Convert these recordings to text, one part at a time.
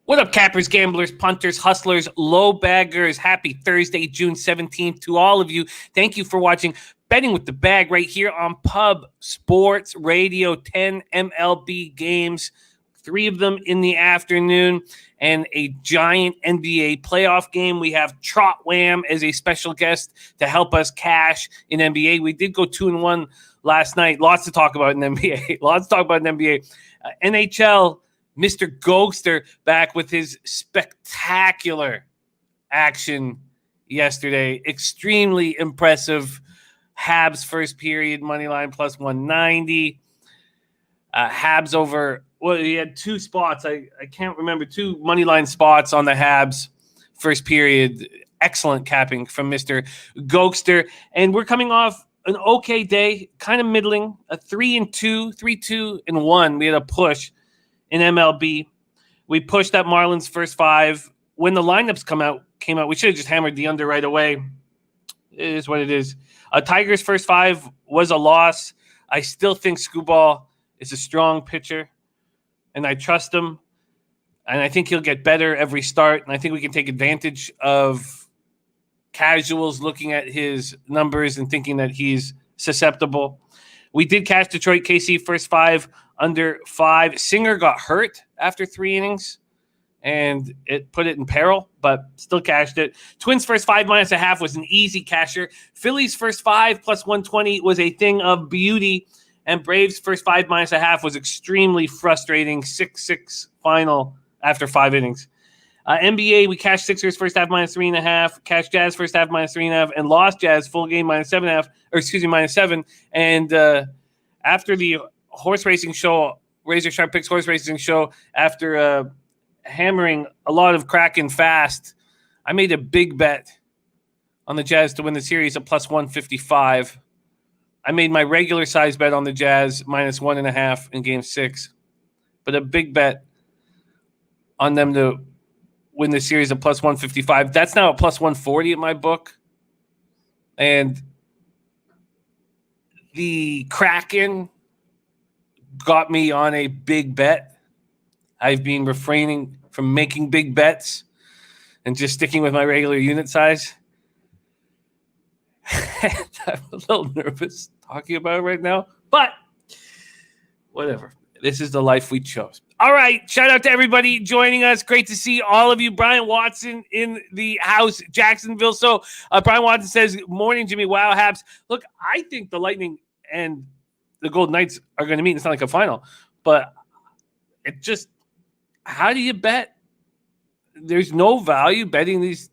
What up, cappers, gamblers, punters, hustlers, low baggers? Happy Thursday, June 17th to all of you. Thank you for watching Betting with the Bag right here on Pub Sports Radio. 10 MLB games, 3 of them in the afternoon, and a giant NBA playoff game. We have Trot Wam as a special guest to help us cash in NBA. We did go 2-1 last night. Lots to talk about in NBA. NHL. Mr. Gogster back with his spectacular action yesterday. Extremely impressive. Habs first period, money line plus 190. Habs over, well, he had 2 spots. I can't remember, 2 money line spots on the Habs first period. Excellent capping from Mr. Gogster. And we're coming off an okay day, kind of middling, a 3-2, 3-2-1. We had a push in MLB. We pushed that Marlins first 5. When the lineups came out, we should have just hammered the under right away. It is what it is. Tigers first 5 was a loss. I still think Screwball is a strong pitcher, and I trust him. And I think he'll get better every start. And I think we can take advantage of casuals looking at his numbers and thinking that he's susceptible. We did cash Detroit KC first 5 under 5. Singer got hurt after 3 innings, and it put it in peril, but still cashed it. Twins first 5 minus a half was an easy casher. Phillies first 5 plus 120 was a thing of beauty, and Braves first 5 minus a half was extremely frustrating. 6-6 final after 5 innings. NBA, we cashed Sixers first half minus 3.5, cashed Jazz first half minus 3.5, and lost Jazz full game minus 7.5, minus 7. And after the horse racing show, Razor Sharp Picks horse racing show, after hammering a lot of Kraken fast, I made a big bet on the Jazz to win the series at plus 155. I made my regular size bet on the Jazz minus 1.5 in game 6, but a big bet on them to win the series at plus 155. That's now at plus 140 at my book. And the Kraken got me on a big bet. I've been refraining from making big bets and just sticking with my regular unit size. I'm a little nervous talking about it right now, but whatever. This is the life we chose. All right. Shout out to everybody joining us. Great to see all of you. Brian Watson in the house, Jacksonville. So Brian Watson says, morning, Jimmy. Wow, Habs. Look, I think the Lightning and the Golden Knights are going to meet. It's not like a final, but it just, how do you bet? There's no value betting these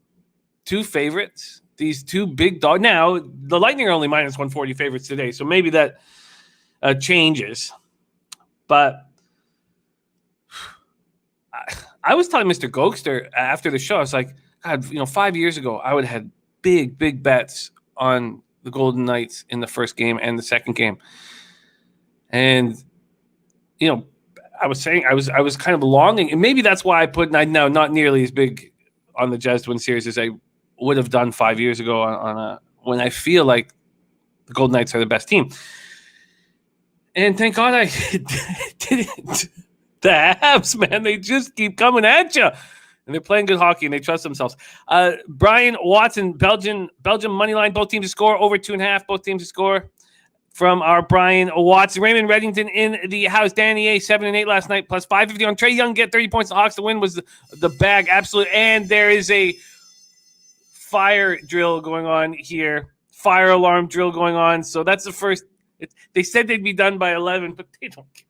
2 favorites, these 2 big dogs. Now, the Lightning are only minus 140 favorites today, so maybe that changes. But I was telling Mr. Gogster after the show, I was like, God, 5 years ago, I would have had big bets on the Golden Knights in the first game and the second game. And, I was saying I was kind of longing, and maybe that's why I put not nearly as big on the Jazz to win series as I would have done 5 years ago when I feel like the Golden Knights are the best team. And thank God I didn't. The Habs, man, they just keep coming at you. And they're playing good hockey, and they trust themselves. Brian Watson, Belgium money line, both teams to score, over 2.5, both teams to score from our Brian Watson. Raymond Reddington in the house. Danny A, 7-8 last night, plus 550 on Trae Young, get 30 points. The Hawks to win was the bag, absolutely. And there is a fire drill going on here, fire alarm drill going on. So that's the first. They said they'd be done by 11, but they don't give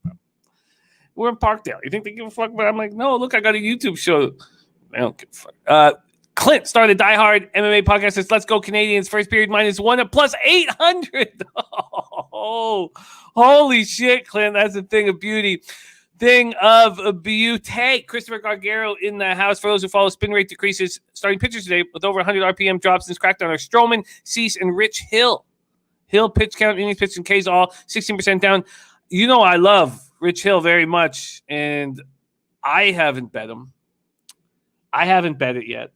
a fuck. We're in Parkdale. You think they give a fuck? But I'm like, no, look, I got a YouTube show. I don't give a fuck. Clint started Die Hard MMA podcast. Says, let's go Canadians. First period -1 at plus 800. Oh, holy shit, Clint. That's a thing of beauty. Thing of beauty. Christopher Gargaro in the house. For those who follow, spin rate decreases. Starting pitchers today with over 100 RPM drops since crackdown are Stroman, Cease, and Rich Hill. Hill pitch count, innings pitched, and K's all 16% down. I love Rich Hill very much, and I haven't bet him. I haven't bet it yet.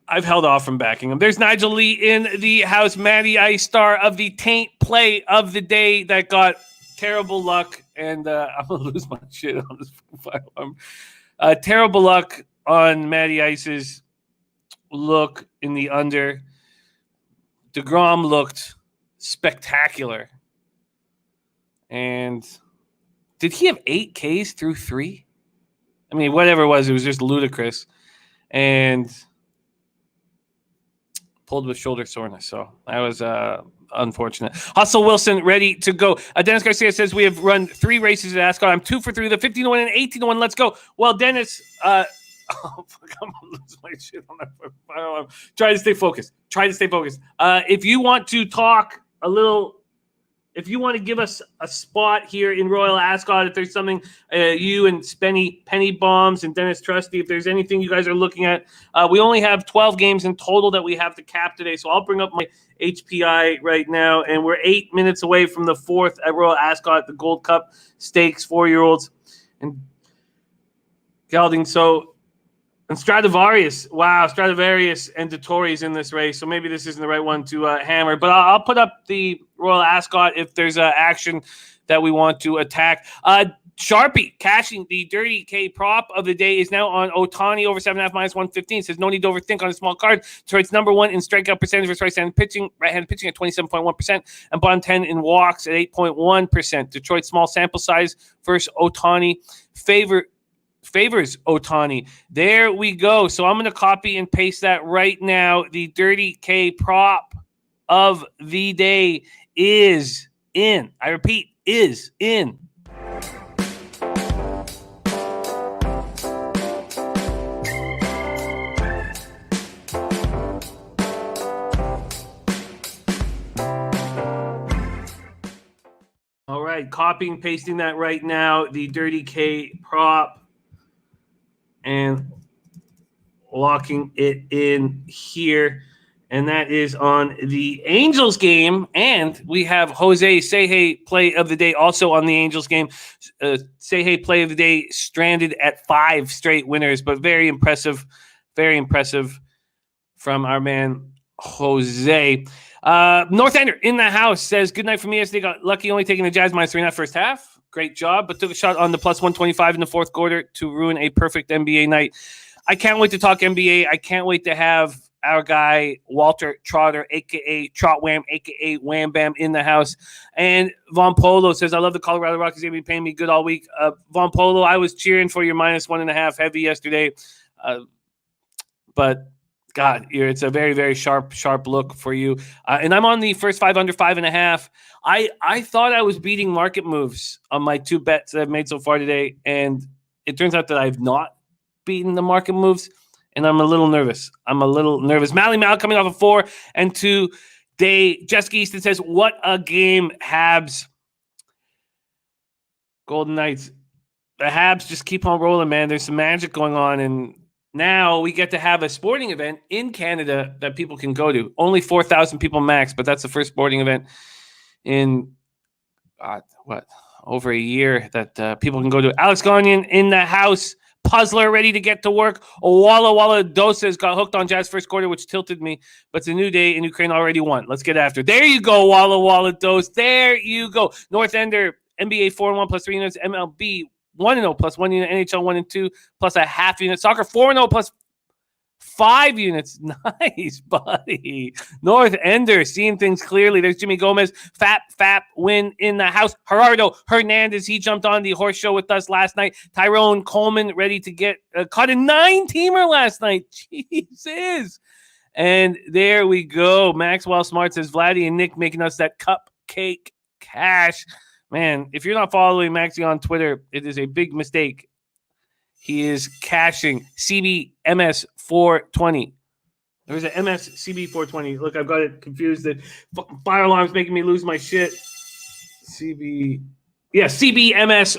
I've held off from backing him. There's Nigel Lee in the house. Matty Ice, star of the Taint play of the day that got terrible luck, and I'm going to lose my shit on this firearm. Terrible luck on Matty Ice's look in the under. DeGrom looked spectacular. And did he have 8 Ks through 3? I mean, whatever it was just ludicrous. And pulled with shoulder soreness. So that was unfortunate. Hustle Wilson ready to go. Dennis Garcia says we have run 3 races at Ascot. I'm 2 for 3. The 15-1 and 18-1. Let's go. Well, Dennis, oh, fuck, I'm going to lose my shit on that. Try to stay focused. If you want to talk a little, if you want to give us a spot here in Royal Ascot, if there's something you and Penny Bombs and Dennis Trusty, if there's anything you guys are looking at, we only have 12 games in total that we have to cap today. So I'll bring up my HPI right now, and we're 8 minutes away from the 4th at Royal Ascot, the Gold Cup Stakes, 4-year-olds and gelding. So, and Stradivarius and Dettori's in this race, so maybe this isn't the right one to hammer. But I'll put up the Royal Ascot if there's action that we want to attack. Sharpie cashing the Dirty K prop of the day is now on Ohtani over 7.5 minus 115. Says no need to overthink on a small card. Detroit's number 1 in strikeout percentage versus right-handed pitching at 27.1% and bottom 10 in walks at 8.1%. Detroit's small sample size versus Ohtani favors Ohtani. There we go. So I'm going to copy and paste that right now. The Dirty K prop of the day is in. I repeat, is in. All right, copying, pasting that right now. The Dirty K prop. And locking it in here. And that is on the Angels game. And we have Jose Seje play of the day also on the Angels game. Seje play of the day stranded at 5 straight winners, but very impressive from our man Jose. Northander in the house says, good night from me yesterday. Got lucky only taking the Jazz minus 3.5 first half. Great job, but took a shot on the plus 125 in the 4th quarter to ruin a perfect NBA night. I can't wait to talk NBA. I can't wait to have our guy Walter Trotter, a.k.a. Trot Wam, a.k.a. Wham Bam, in the house. And Von Polo says, I love the Colorado Rockies. They've been paying me good all week. Von Polo, I was cheering for your minus 1.5 heavy yesterday. But God, it's a very, very sharp look for you. And I'm on the first 5 under 5.5. I thought I was beating market moves on my 2 bets that I've made so far today, and it turns out that I've not beaten the market moves, and I'm a little nervous. Mally Mal coming off a 4 and 2 day. Jessica Easton says, what a game, Habs. Golden Knights. The Habs just keep on rolling, man. There's some magic going on, and now we get to have a sporting event in Canada that people can go to. Only 4,000 people max, but that's the first sporting event in, over a year that people can go to. Alex Gagnon in the house. Puzzler ready to get to work. Walla Doses got hooked on Jazz first quarter, which tilted me. But it's a new day, and Ukraine already won. Let's get after. There you go, Walla Dose. There you go. North Ender, NBA 4-1 plus 3 units. MLB 1-0 plus 1 unit. NHL 1-2 plus a half unit. Soccer 4-0 plus 5 units. Nice, buddy. North Ender seeing things clearly. There's Jimmy Gomez. Fap win in the house. Gerardo Hernandez, he jumped on the horse show with us last night. Tyrone Coleman ready to get caught a 9-teamer last night. Jesus. And there we go. Maxwell Smart says Vladdy and Nick making us that cupcake cash. Man, if you're not following Maxie on Twitter, it is a big mistake. He is cashing CBMS 420. There's an MSCB 420. Look, I've got it confused. The fucking fire alarm's making me lose my shit. CBMS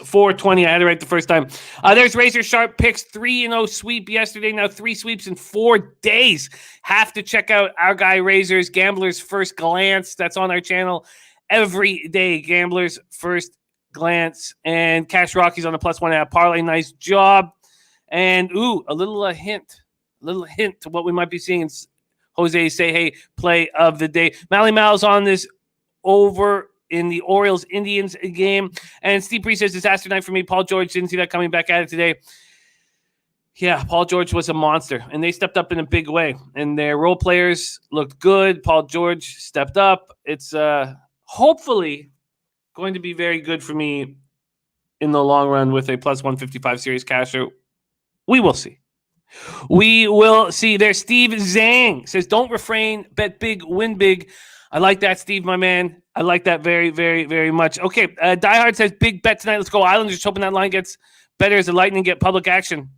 420. I had it right the first time. There's Razor Sharp picks 3-0 sweep yesterday. Now 3 sweeps in 4 days. Have to check out our guy Razor's Gambler's First Glance. That's on our channel every day. Gambler's First Glance and Cash Rockies on the plus 1.5 parlay. Nice job. And a little hint to what we might be seeing in Jose Seje play of the day. Mally Mal's on this over in the Orioles-Indians game. And Steve Priest says, disaster night for me. Paul George didn't see that coming back at it today. Yeah, Paul George was a monster, and they stepped up in a big way. And their role players looked good. Paul George stepped up. It's hopefully going to be very good for me in the long run with a plus 155 series casher. We will see. We will see. There's Steve Zhang says, don't refrain, bet big, win big. I like that, Steve, my man. I like that very, very, very much. Okay, Diehard says, big bet tonight. Let's go Islanders. Hoping that line gets better as the Lightning get public action.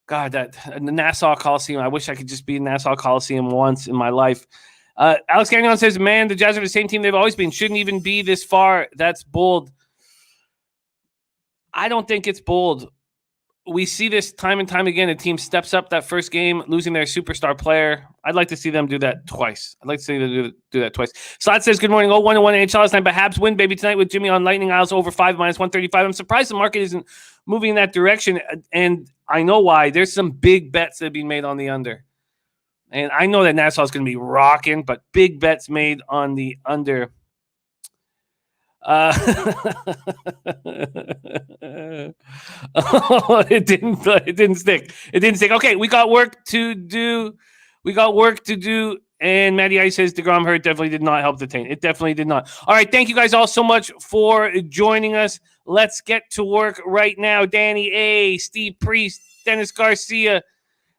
God, the Nassau Coliseum. I wish I could just be in Nassau Coliseum once in my life. Alex Gagnon says, man, the Jazz are the same team they've always been. Shouldn't even be this far. That's bold. I don't think it's bold. We see this time and time again. A team steps up that first game, losing their superstar player. I'd like to see them do that twice. I'd like to see them do that twice. Slot says, good morning. 1-1 NHL last night, but Habs win, baby, tonight with Jimmy on Lightning Isles over 5 minus 135. I'm surprised the market isn't moving in that direction, and I know why. There's some big bets that have been made on the under. And I know that Nassau is going to be rocking, but big bets made on the under. It didn't stick. Okay, we got work to do. And Matty Ice says DeGrom hurt definitely did not help the team. It definitely did not. All right, thank you guys all so much for joining us. Let's get to work right now. Danny A, Steve Priest, Dennis Garcia,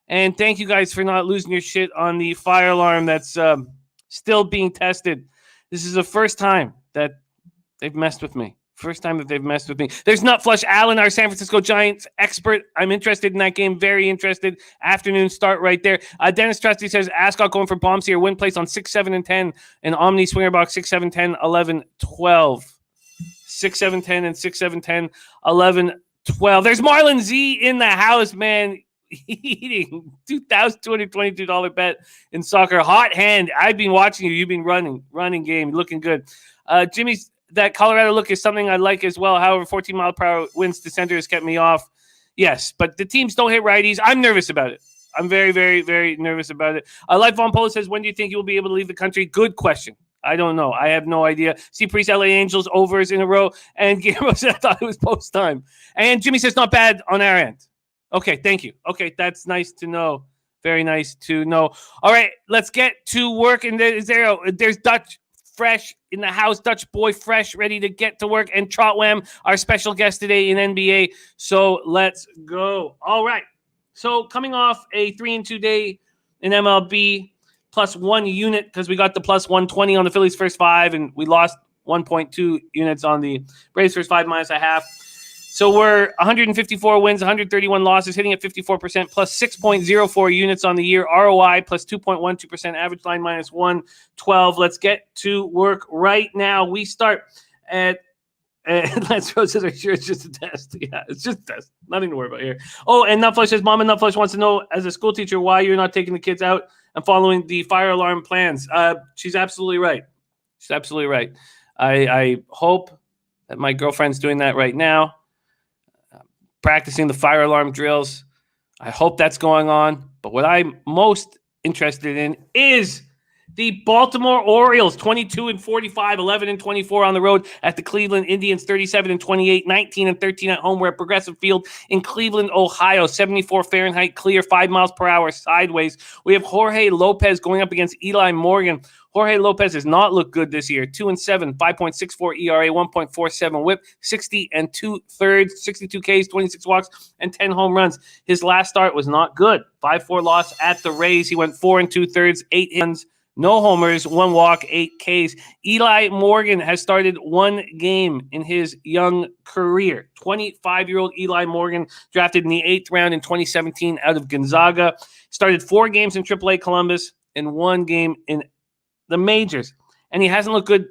and thank you guys for not losing your shit on the fire alarm that's still being tested. This is the first time that they've messed with me. There's Nutflush Allen, our San Francisco Giants expert. I'm interested in that game. Very interested. Afternoon start right there. Dennis Trusty says, Ascot going for bombs here. Win place on 6, 7, and 10. And Omni Swinger Box 6, 7, 10, 11, 12. 6, 7, 10, and 6, 7, 10, 11, 12. There's Marlon Z in the house, man. Eating $2,222 bet in soccer. Hot hand. I've been watching you. You've been running game. Looking good. Jimmy's that Colorado look is something I like as well. However, 14-mile-per-hour winds to center has kept me off. Yes, but the teams don't hit righties. I'm nervous about it. I'm very, very, very nervous about it. Life Von Polo says, when do you think you will be able to leave the country? Good question. I don't know. I have no idea. See Priest, LA Angels overs in a row. And Guillermo said, I thought it was post time. And Jimmy says, not bad on our end. Okay, thank you. Okay, that's nice to know. Very nice to know. All right, let's get to work. And there's Dutch Fresh in the house, Dutch boy Fresh, ready to get to work. And Trot Wam, our special guest today in NBA. So let's go. All right. So coming off a 3-2 day in MLB, plus 1 unit because we got the plus 120 on the Phillies first 5, and we lost 1.2 units on the Braves first 5 minus a half. So we're 154 wins, 131 losses, hitting at 54%, plus 6.04 units on the year. ROI plus 2.12%, average line minus 112. Let's get to work right now. We start at Lance Rose says, are you sure it's just a test? Yeah, it's just a test. Nothing to worry about here. Oh, and Nutflush says, Mom and Nutflush wants to know, as a school teacher, why you're not taking the kids out and following the fire alarm plans. She's absolutely right. I hope that my girlfriend's doing that right now. Practicing the fire alarm drills. I hope that's going on. But what I'm most interested in is the Baltimore Orioles, 22-45, 11-24 on the road at the Cleveland Indians, 37-28, 19-13 at home. We're at Progressive Field in Cleveland, Ohio, 74 Fahrenheit, clear, 5 miles per hour sideways. We have Jorge Lopez going up against Eli Morgan. Jorge Lopez has not looked good this year. 2-7, 5.64 ERA, 1.47 WHIP, 60 2/3, 62 Ks, 26 walks, and 10 home runs. His last start was not good. 5-4 loss at the Rays. He went 4 2/3, 8 runs, no homers, 1 walk, 8 Ks. Eli Morgan has started 1 game in his young career. 25-year-old Eli Morgan, drafted in the 8th round in 2017 out of Gonzaga. Started 4 games in AAA Columbus and 1 game in the majors, and he hasn't looked good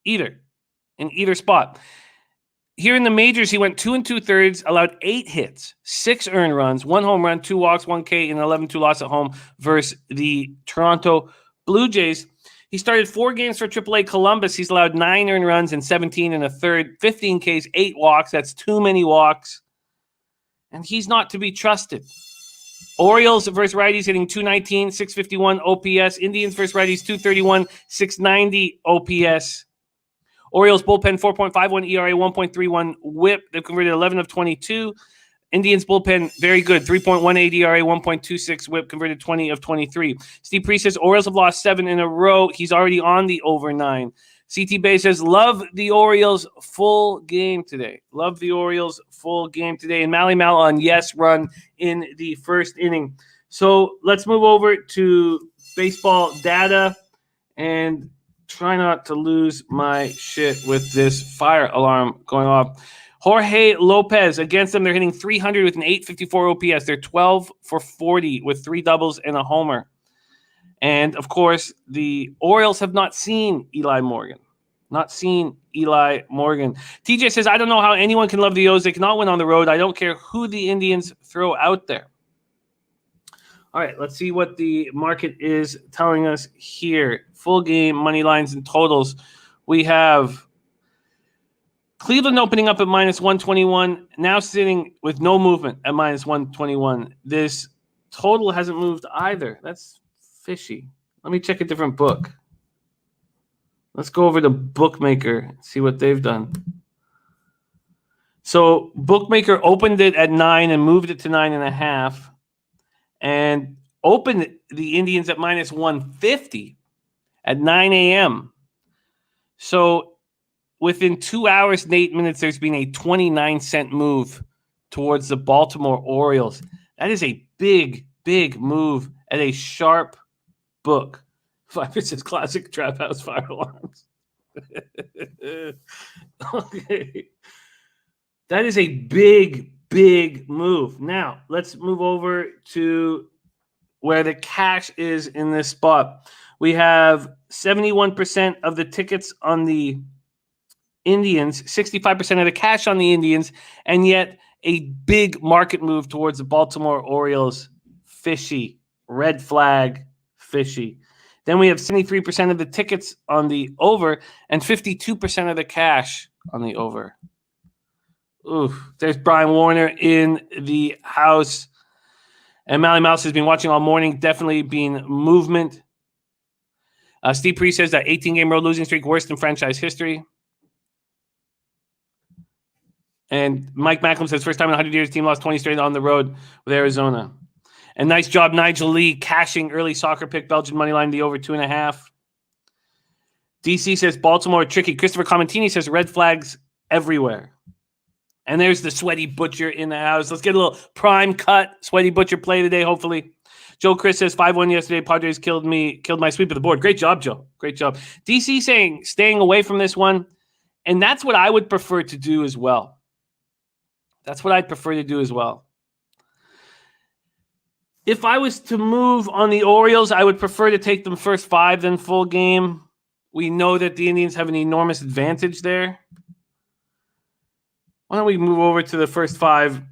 in either spot. Here in the majors, he went 2 2/3, allowed 8 hits, 6 earned runs, 1 home run, 2 walks, 1 K, and 11-2 loss at home versus the Toronto Blue Jays. He started 4 games for AAA Columbus. He's allowed 9 earned runs and 17 1/3, 15 Ks, 8 walks. That's too many walks, and he's not to be trusted. Orioles versus righties hitting 219, 651 OPS. Indians versus righties 231, 690 OPS. Orioles bullpen 4.51 ERA, 1.31 WHIP. They've converted 11 of 22. Indians bullpen, very good. 3.18 ERA, 1.26 WHIP, converted 20 of 23. Steve Priest says Orioles have lost 7 in a row. He's already on the over 9. CT Bay says, love the Orioles full game today. Love the Orioles full game today. And Mally Mal on yes run in the first inning. So let's move over to baseball data and try not to lose my shit with this fire alarm going off. Jorge Lopez, against them, they're hitting 300 with an 854 OPS. They're 12 for 40 with 3 doubles and a homer. And, of course, the Orioles have not seen Eli Morgan. TJ says, I don't know how anyone can love the O's. They cannot win on the road. I don't care who the Indians throw out there. All right, let's see what the market is telling us here. Full game, money lines, and totals. We have Cleveland opening up at minus 121, now sitting with no movement at minus 121. This total hasn't moved either. That's fishy. Let me check a different book. Let's go over to Bookmaker, see what they've done. So Bookmaker opened it at 9 and moved it to 9.5, and opened the Indians at minus 150 at 9 a.m. So within 2 hours and 8 minutes, there's been a 29-cent move towards the Baltimore Orioles. That is a big, big move at a sharp book. 5% classic trap house fire alarms. Okay. That is a big, big move. Now, let's move over to where the cash is in this spot. We have 71% of the tickets on the Indians, 65% of the cash on the Indians, and yet a big market move towards the Baltimore Orioles. Fishy. Red flag. Fishy. Then we have 73% of the tickets on the over and 52% of the cash on the over. Ooh, there's Brian Warner in the house. And Mally Mouse has been watching all morning. Definitely been movement. Steve Priest says that 18-game road losing streak worse than franchise history. And Mike Macklem says first time in 100 years, team lost 20 straight on the road with Arizona. And nice job, Nigel Lee, cashing early soccer pick, Belgian money line, the over 2.5. DC says Baltimore tricky. Christopher Comentini says red flags everywhere. And there's the Sweaty Butcher in the house. Let's get a little prime cut Sweaty Butcher play today, hopefully. Joe Chris says 5-1 yesterday. Padres killed my sweep of the board. Great job, Joe. Great job. DC saying staying away from this one. And that's what I would prefer to do as well. That's what I'd prefer to do as well. If I was to move on the Orioles, I would prefer to take them first 5 than full game. We know that the Indians have an enormous advantage there. Why don't we move over to the first 5?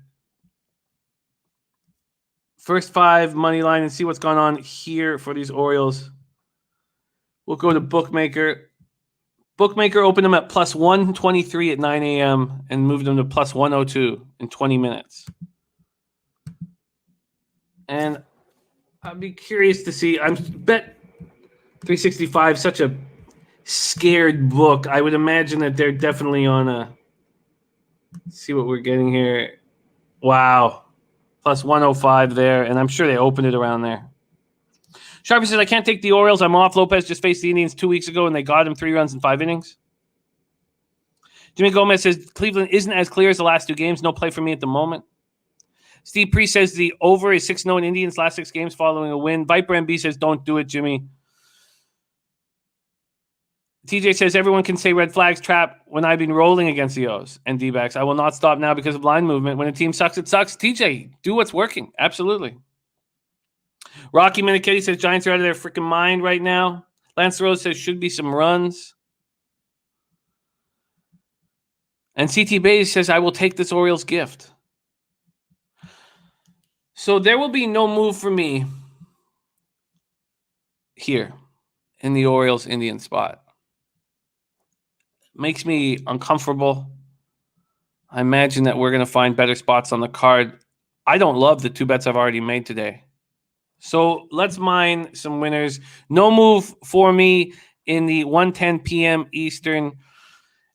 First 5 money line and see what's going on here for these Orioles. We'll go to Bookmaker. Bookmaker opened them at plus 123 at 9 a.m. and moved them to plus 102 in 20 minutes. And I'd be curious to see. I bet 365 such a scared book. I would imagine that they're definitely on a. Let's see what we're getting here. Wow. Plus 105 there. And I'm sure they opened it around there. Sharpie says, I can't take the Orioles. I'm off. Lopez just faced the Indians 2 weeks ago, and they got him 3 runs in 5 innings. Jimmy Gomez says, Cleveland isn't as clear as the last 2 games. No play for me at the moment. Steve Priest says the over is 6-0 in Indians last 6 games following a win. Viper MB says, don't do it, Jimmy. TJ says, everyone can say red flags trap when I've been rolling against the O's and D-backs. I will not stop now because of line movement. When a team sucks, it sucks. TJ, do what's working. Absolutely. Rocky Minikitty says Giants are out of their freaking mind right now. Lance Rose says should be some runs. And CT Bays says I will take this Orioles gift. So there will be no move for me here in the Orioles Indian spot. Makes me uncomfortable. I imagine that we're going to find better spots on the card. I don't love the 2 bets I've already made today. So let's mine some winners. No move for me in the 1:10 p.m. Eastern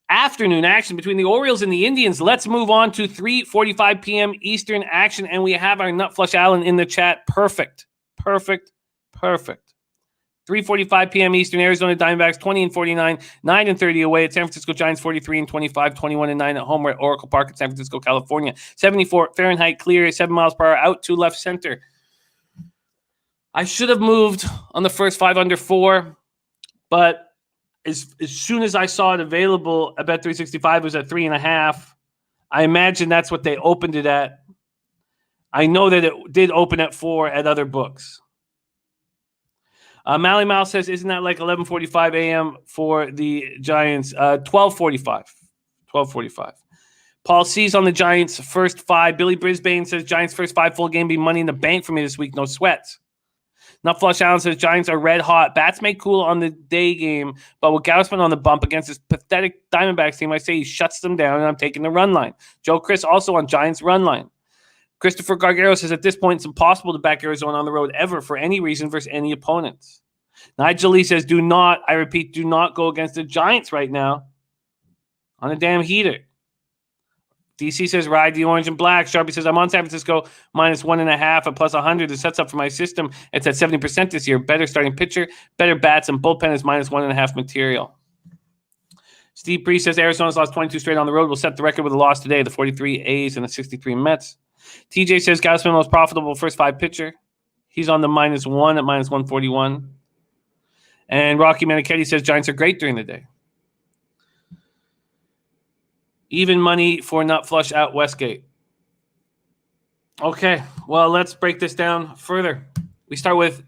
Afternoon action between the Orioles and the Indians. Let's move on to 3:45 p.m. Eastern action, and we have our Nut Flush Allen in the chat. Perfect. 3:45 p.m. Eastern, Arizona Diamondbacks 20-49, 9-30 away at San Francisco Giants 43-25, 21-9 at home. We're at Oracle Park in San Francisco, California. 74 Fahrenheit, clear, 7 miles per hour, out to left center. I should have moved on the first 5 under 4, but as soon as I saw it available, I bet 365 was at 3.5. I imagine that's what they opened it at. I know that it did open at 4 at other books. Mally Mal says, isn't that like 11:45 a.m. for the Giants? 12:45. Paul C's on the Giants' first 5. Billy Brisbane says, Giants' first 5 full game be money in the bank for me this week. No sweats. Nut Flush Allen says, Giants are red hot. Bats may cool on the day game, but with Gausman on the bump against this pathetic Diamondbacks team, I say he shuts them down, and I'm taking the run line. Joe Chris also on Giants run line. Christopher Gargaro says, at this point, it's impossible to back Arizona on the road ever for any reason versus any opponents. Nigel Lee says, do not go against the Giants right now on a damn heater. DC says, ride the orange and black. Sharpie says, I'm on San Francisco minus 1.5 at plus 100. It sets up for my system. It's at 70% this year. Better starting pitcher, better bats, and bullpen is minus 1.5 material. Steve Priest says, Arizona's lost 22 straight on the road. Will set the record with a loss today. The 43 A's and the 63 Mets. TJ says, Gausman most profitable first 5 pitcher. He's on the minus 1 at minus 141. And Rocky Manichetti says, Giants are great during the day. Even money for Nut Flush out Westgate. Okay, well, let's break this down further. We start with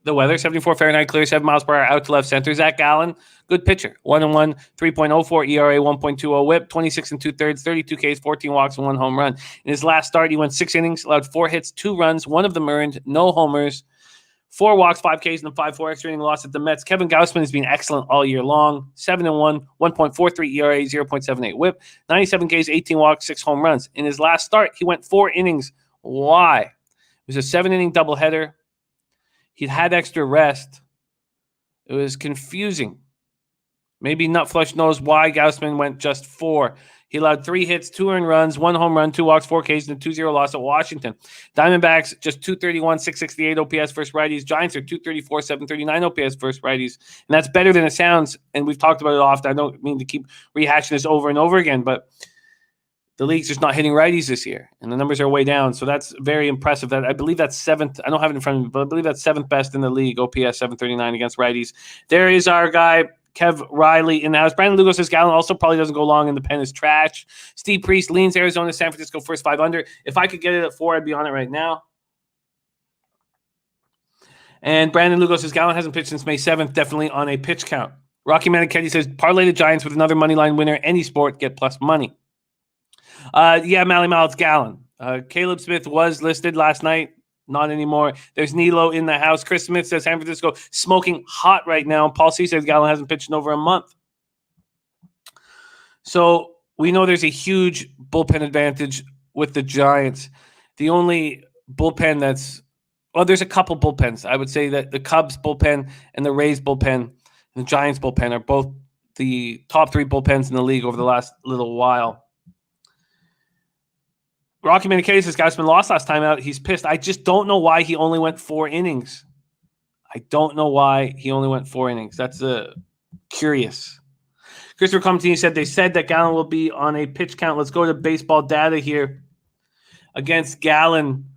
the weather. 74 Fahrenheit, clear, 7 miles per hour, out to left center. Zach Gallen, good pitcher. 1-1, 3.04 ERA, 1.20 whip, 26 2/3, 32 Ks, 14 walks, and 1 home run. In his last start, he went 6 innings, allowed 4 hits, 2 runs, 1 of them earned, no homers, 4 walks, 5 Ks, and a 5-4 extra inning loss at the Mets. Kevin Gausman has been excellent all year long. 7-1, 1.43 ERA, 0.78 whip, 97 Ks, 18 walks, 6 home runs. In his last start, he went 4 innings. Why? It was a 7-inning doubleheader. He'd had extra rest. It was confusing. Maybe Nut Flush knows why Gausman went just 4. He allowed 3 hits, 2 earned runs, 1 home run, 2 walks, 4 Ks, and a 2-0 loss at Washington. Diamondbacks just 231, 668 OPS versus righties. Giants are 234, 739 OPS versus righties. And that's better than it sounds. And we've talked about it often. I don't mean to keep rehashing this over and over again, but the league's just not hitting righties this year. And the numbers are way down. So that's very impressive. That I believe that's 7th. I don't have it in front of me, but I believe that's 7th best in the league, OPS 739 against righties. There is our guy, Kev Riley in the house. Brandon Lugo says Gallen also probably doesn't go long and the pen is trash. Steve Priest leans Arizona, San Francisco first 5 under. If I could get it at 4, I'd be on it right now. And Brandon Lugo says Gallen hasn't pitched since May 7th, definitely on a pitch count. Rocky Manichetti says parlay the Giants with another money line winner. Any sport, get plus money. Mally Mal, it's Gallen. Caleb Smith was listed last night. Not anymore. There's Nilo in the house. Chris Smith says San Francisco smoking hot right now. Paul C says Gallen hasn't pitched in over a month. So we know there's a huge bullpen advantage with the Giants. The only bullpen there's a couple bullpens. I would say that the Cubs bullpen and the Rays bullpen and the Giants bullpen are both the top 3 bullpens in the league over the last little while. Rocky Manichetti says Gausman lost last time out. He's pissed. I just don't know why he only went 4 innings. That's curious. Christopher Comtini said they said that Gallen will be on a pitch count. Let's go to baseball data here. Against Gallen,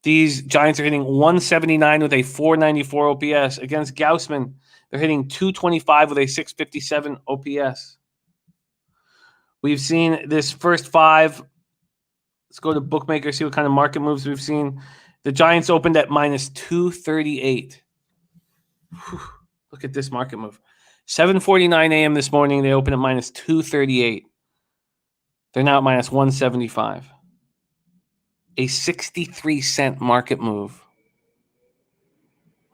these Giants are hitting 179 with a 494 OPS. Against Gausman, they're hitting 225 with a 657 OPS. We've seen this first 5. Let's go to Bookmaker, see what kind of market moves we've seen. The Giants opened at minus 238. Whew, look at this market move. 7:49 a.m. this morning, they opened at minus 238. They're now at minus 175. A 63-cent market move.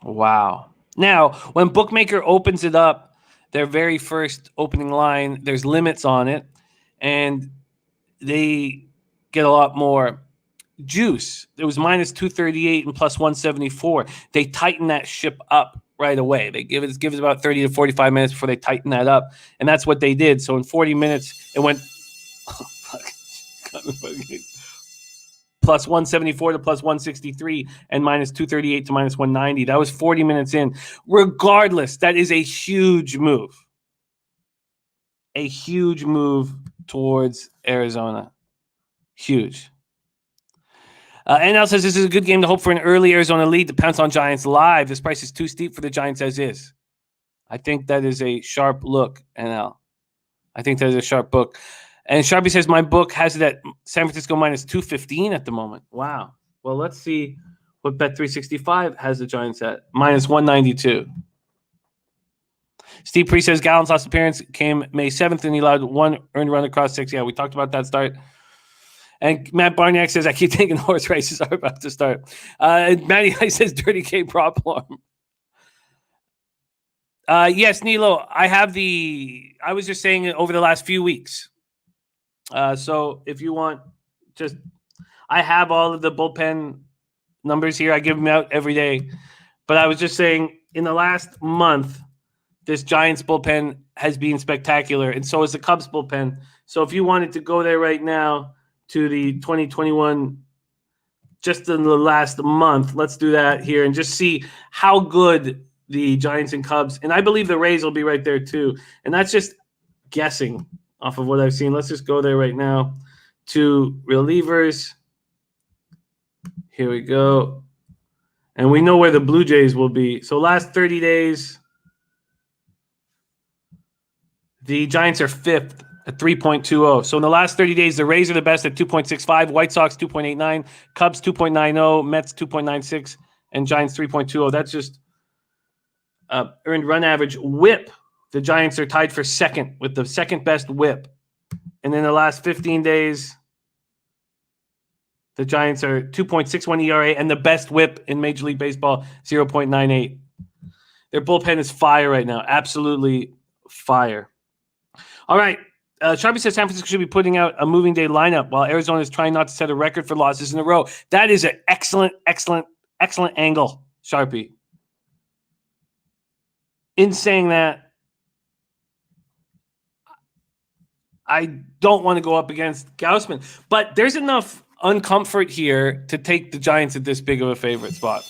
Wow. Now, when Bookmaker opens it up, their very first opening line, there's limits on it, and they get a lot more juice. It was minus 238 and plus 174. They tighten that ship up right away. They give it about 30 to 45 minutes before they tighten that up, and that's what they did. So in 40 minutes, it went plus 174 to plus 163 and minus 238 to minus 190. That was 40 minutes in. Regardless, that is a huge move. A huge move towards Arizona. Huge. NL says this is a good game to hope for an early Arizona lead to pounce on Giants live. This price is too steep for the Giants as is. I think that is a sharp look, NL. I think that is a sharp book. And Sharpie says my book has it at San Francisco minus 215 at the moment. Wow. Well, let's see what Bet365 has the Giants at. Minus 192. Steve Priest says Gallen's last appearance came May 7th, and he allowed one earned run across 6. Yeah, we talked about that start. And Matt Barniak says, I keep thinking horse races are about to start. Matty I says, Dirty K prop alarm. Yes, Nilo, I was just saying it over the last few weeks. So if you want, I have all of the bullpen numbers here. I give them out every day. But I was just saying, in the last month, this Giants bullpen has been spectacular, and so is the Cubs bullpen. So if you wanted to go there right now to the 2021, just in the last month, let's do that here and just see how good the Giants and Cubs, and I believe the Rays will be right there too. And that's just guessing off of what I've seen. Let's just go there right now to relievers. Here we go. And we know where the Blue Jays will be. So last 30 days, the Giants are 5th at 3.20. So in the last 30 days, the Rays are the best at 2.65, White Sox 2.89, Cubs 2.90, Mets 2.96, and Giants 3.20. That's just earned run average. WHIP, the Giants are tied for second with the second best WHIP. And in the last 15 days, the Giants are 2.61 ERA and the best WHIP in Major League Baseball, 0.98. Their bullpen is fire right now. Absolutely fire. All right. Sharpie says San Francisco should be putting out a moving day lineup while Arizona is trying not to set a record for losses in a row. That is an excellent, excellent, excellent angle, Sharpie. In saying that, I don't want to go up against Gausman, but there's enough uncomfort here to take the Giants at this big of a favorite spot.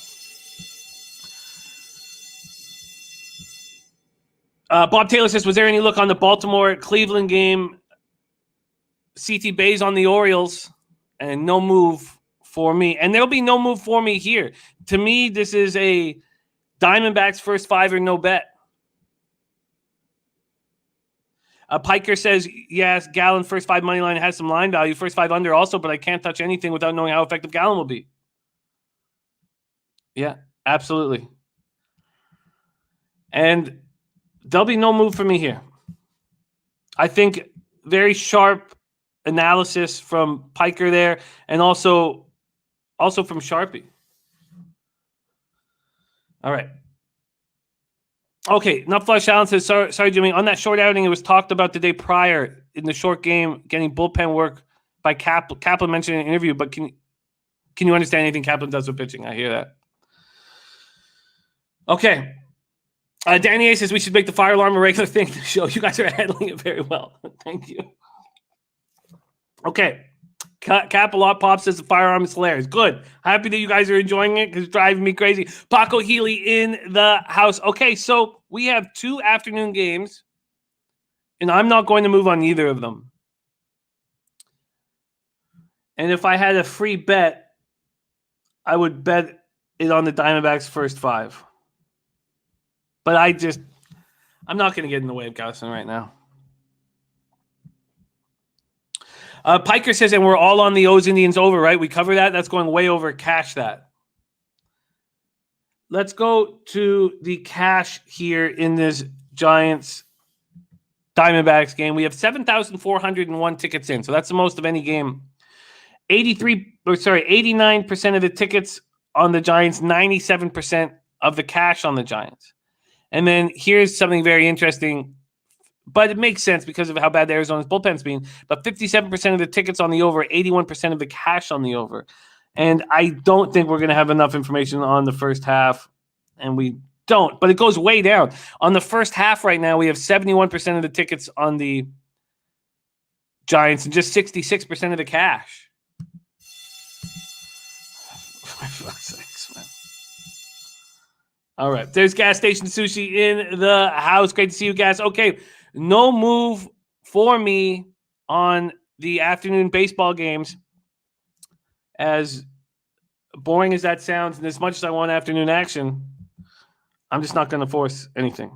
Bob Taylor says, was there any look on the Baltimore-Cleveland game? CT Bay's on the Orioles, and no move for me. And there'll be no move for me here. To me, this is a Diamondbacks first 5 or no bet. Piker says, yes, Gallen first 5 money line has some line value. First 5 under also, but I can't touch anything without knowing how effective Gallen will be. Yeah, absolutely. And there'll be no move for me here. I think very sharp analysis from Piker there, and also from Sharpie. All right. Okay, Nutflush Allen says, sorry, Jimmy. On that short outing, it was talked about the day prior in the short game, getting bullpen work by Kaplan mentioned in an interview, but can you understand anything Kaplan does with pitching? I hear that. Okay. Danny A says we should make the fire alarm a regular thing to show you guys are handling it very well. Thank you. Okay. Cap a lot pop says the firearm is hilarious. Good. Happy that you guys are enjoying it because it's driving me crazy. Paco Healy in the house. Okay, so we have 2 afternoon games, and I'm not going to move on either of them. And if I had a free bet, I would bet it on the Diamondbacks first 5. But I'm not going to get in the way of Gausman right now. Piker says, and we're all on the O's Indians over, right? We cover that. That's going way over. Cash that. Let's go to the cash here in this Giants Diamondbacks game. We have 7,401 tickets in, so that's the most of any game. 89% of the tickets on the Giants, 97% of the cash on the Giants. And then here's something very interesting, but it makes sense because of how bad the Arizona's bullpen's been. But 57% of the tickets on the over, 81% of the cash on the over. And I don't think we're going to have enough information on the first half, and we don't, but it goes way down. On the first half right now, we have 71% of the tickets on the Giants and just 66% of the cash. For fuck's sakes, man. All right. There's Gas Station Sushi in the house. Great to see you guys. Okay. No move for me on the afternoon baseball games. As boring as that sounds, and as much as I want afternoon action, I'm just not going to force anything.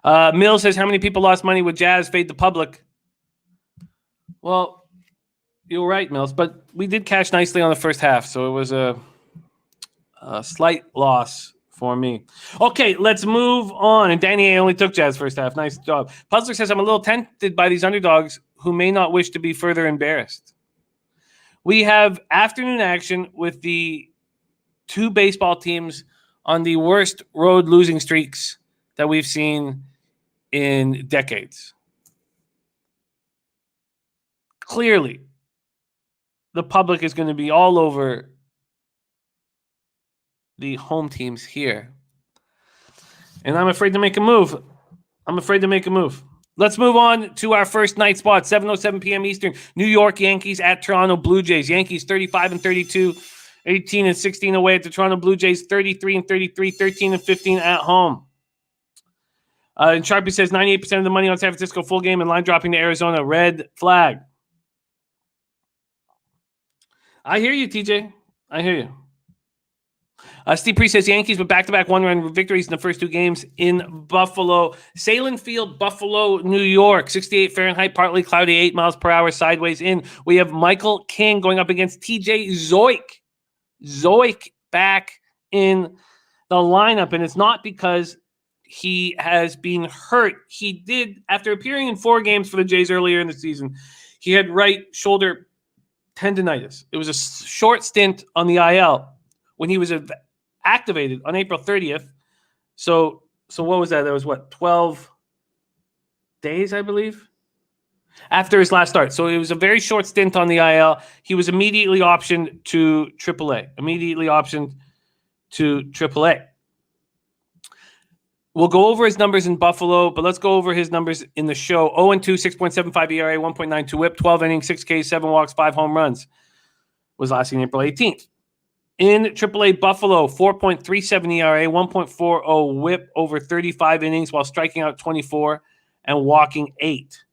Mill says, how many people lost money with Jazz fade the public? Well, you're right, Mills, but we did cash nicely on the first half, so it was a slight loss for me. Okay, let's move on. And Danny A only took Jazz first half. Nice job. Puzzler says, I'm a little tempted by these underdogs who may not wish to be further embarrassed. We have afternoon action with the two baseball teams on the worst road losing streaks that we've seen in decades. Clearly, the public is going to be all over the home teams here. And I'm afraid to make a move. Let's move on to our first night spot, 7:07 p.m. Eastern. New York Yankees at Toronto Blue Jays. Yankees 35-32, 18-16 away at the Toronto Blue Jays, 33-33, 13-15 at home. And Sharpie says 98% of the money on San Francisco full game and line dropping to Arizona. Red flag. I hear you, TJ. I hear you. Steve Priest says Yankees with back-to-back one-run victories in the first two games in Buffalo. Sahlen Field, Buffalo, New York. 68 Fahrenheit, partly cloudy, 8 miles per hour, sideways in. We have Michael King going up against TJ Zoik. Zoik back in the lineup, and it's not because he has been hurt. He did, after appearing in 4 games for the Jays earlier in the season, he had right shoulder tendonitis. It was a short stint on the IL when he was activated on April 30th. So what was that? That was 12 days, I believe, after his last start. So it was a very short stint on the IL. He was immediately optioned to AAA. We'll go over his numbers in Buffalo, but let's go over his numbers in the show. 0-2, 6.75 ERA, 1.92 whip, 12 innings, 6 Ks, 7 walks, 5 home runs. Was last seen April 18th. In AAA Buffalo, 4.37 ERA, 1.40 whip over 35 innings while striking out 24 and walking 8.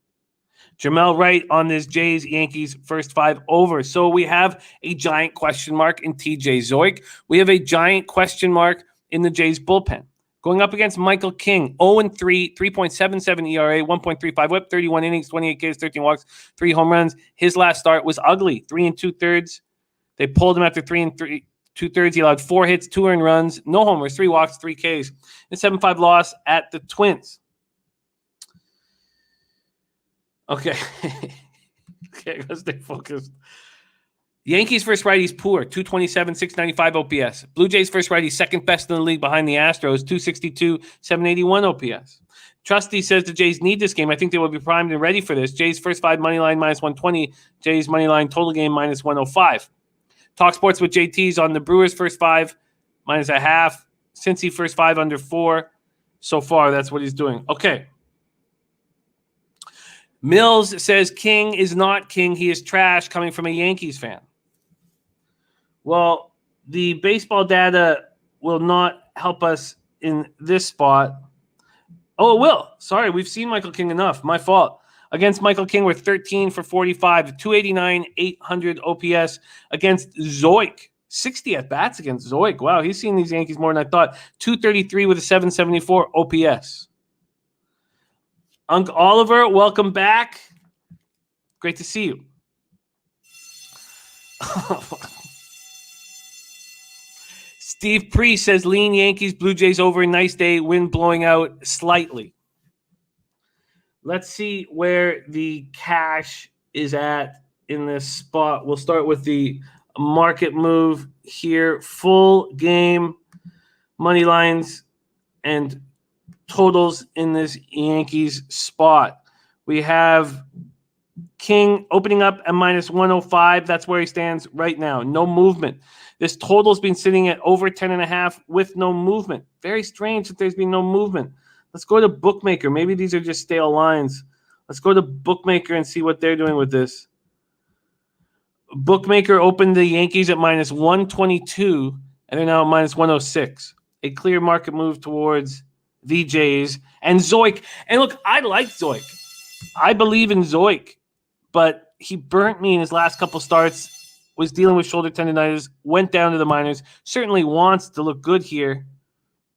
Jamel Wright on this Jays-Yankees first 5 over. So we have a giant question mark in TJ Zoik. We have a giant question mark in the Jays bullpen. Going up against Michael King, 0-3, 3.77 ERA, 1.35 whip, 31 innings, 28 Ks, 13 walks, 3 home runs. His last start was ugly, 3 2/3. They pulled him after 3 2/3. He allowed 4 hits, 2 earned runs, no homers, 3 walks, 3 Ks. And 7-5 loss at the Twins. Okay. Okay, let's stay focused. Yankees first righties poor, 227, 695 OPS. Blue Jays first righty second best in the league behind the Astros, 262, 781 OPS. Trusty says the Jays need this game. I think they will be primed and ready for this. Jays first 5 money line minus 120. Jays money line total game minus 105. Talk Sports with JT's on the Brewers first 5 minus a half. Cincy first 5 under 4. So far, that's what he's doing. Okay. Mills says King is not King. He is trash, coming from a Yankees fan. Well, the baseball data will not help us in this spot. Oh, it will. Sorry, we've seen Michael King enough. My fault. Against Michael King, we're 13 for 45, 289, 800 OPS. Against Zoik, 60 at-bats against Zoik. Wow, he's seen these Yankees more than I thought. 233 with a 774 OPS. Unc Oliver, welcome back. Great to see you. Steve Priest says lean Yankees, Blue Jays over. Nice day, wind blowing out slightly. Let's see where the cash is at in this spot. We'll start with the market move here. Full game money lines and totals in this Yankees spot. We have King opening up at minus 105. That's where he stands right now. No movement. This total's been sitting at over 10.5 with no movement. Very strange that there's been no movement. Let's go to Bookmaker. Maybe these are just stale lines. Let's go to Bookmaker and see what they're doing with this. Bookmaker opened the Yankees at minus 122, and they're now at minus 106. A clear market move towards the Jays and Zoik. And look, I like Zoik. I believe in Zoik, but he burnt me in his last couple starts, was dealing with shoulder tendonitis, went down to the minors, certainly wants to look good here.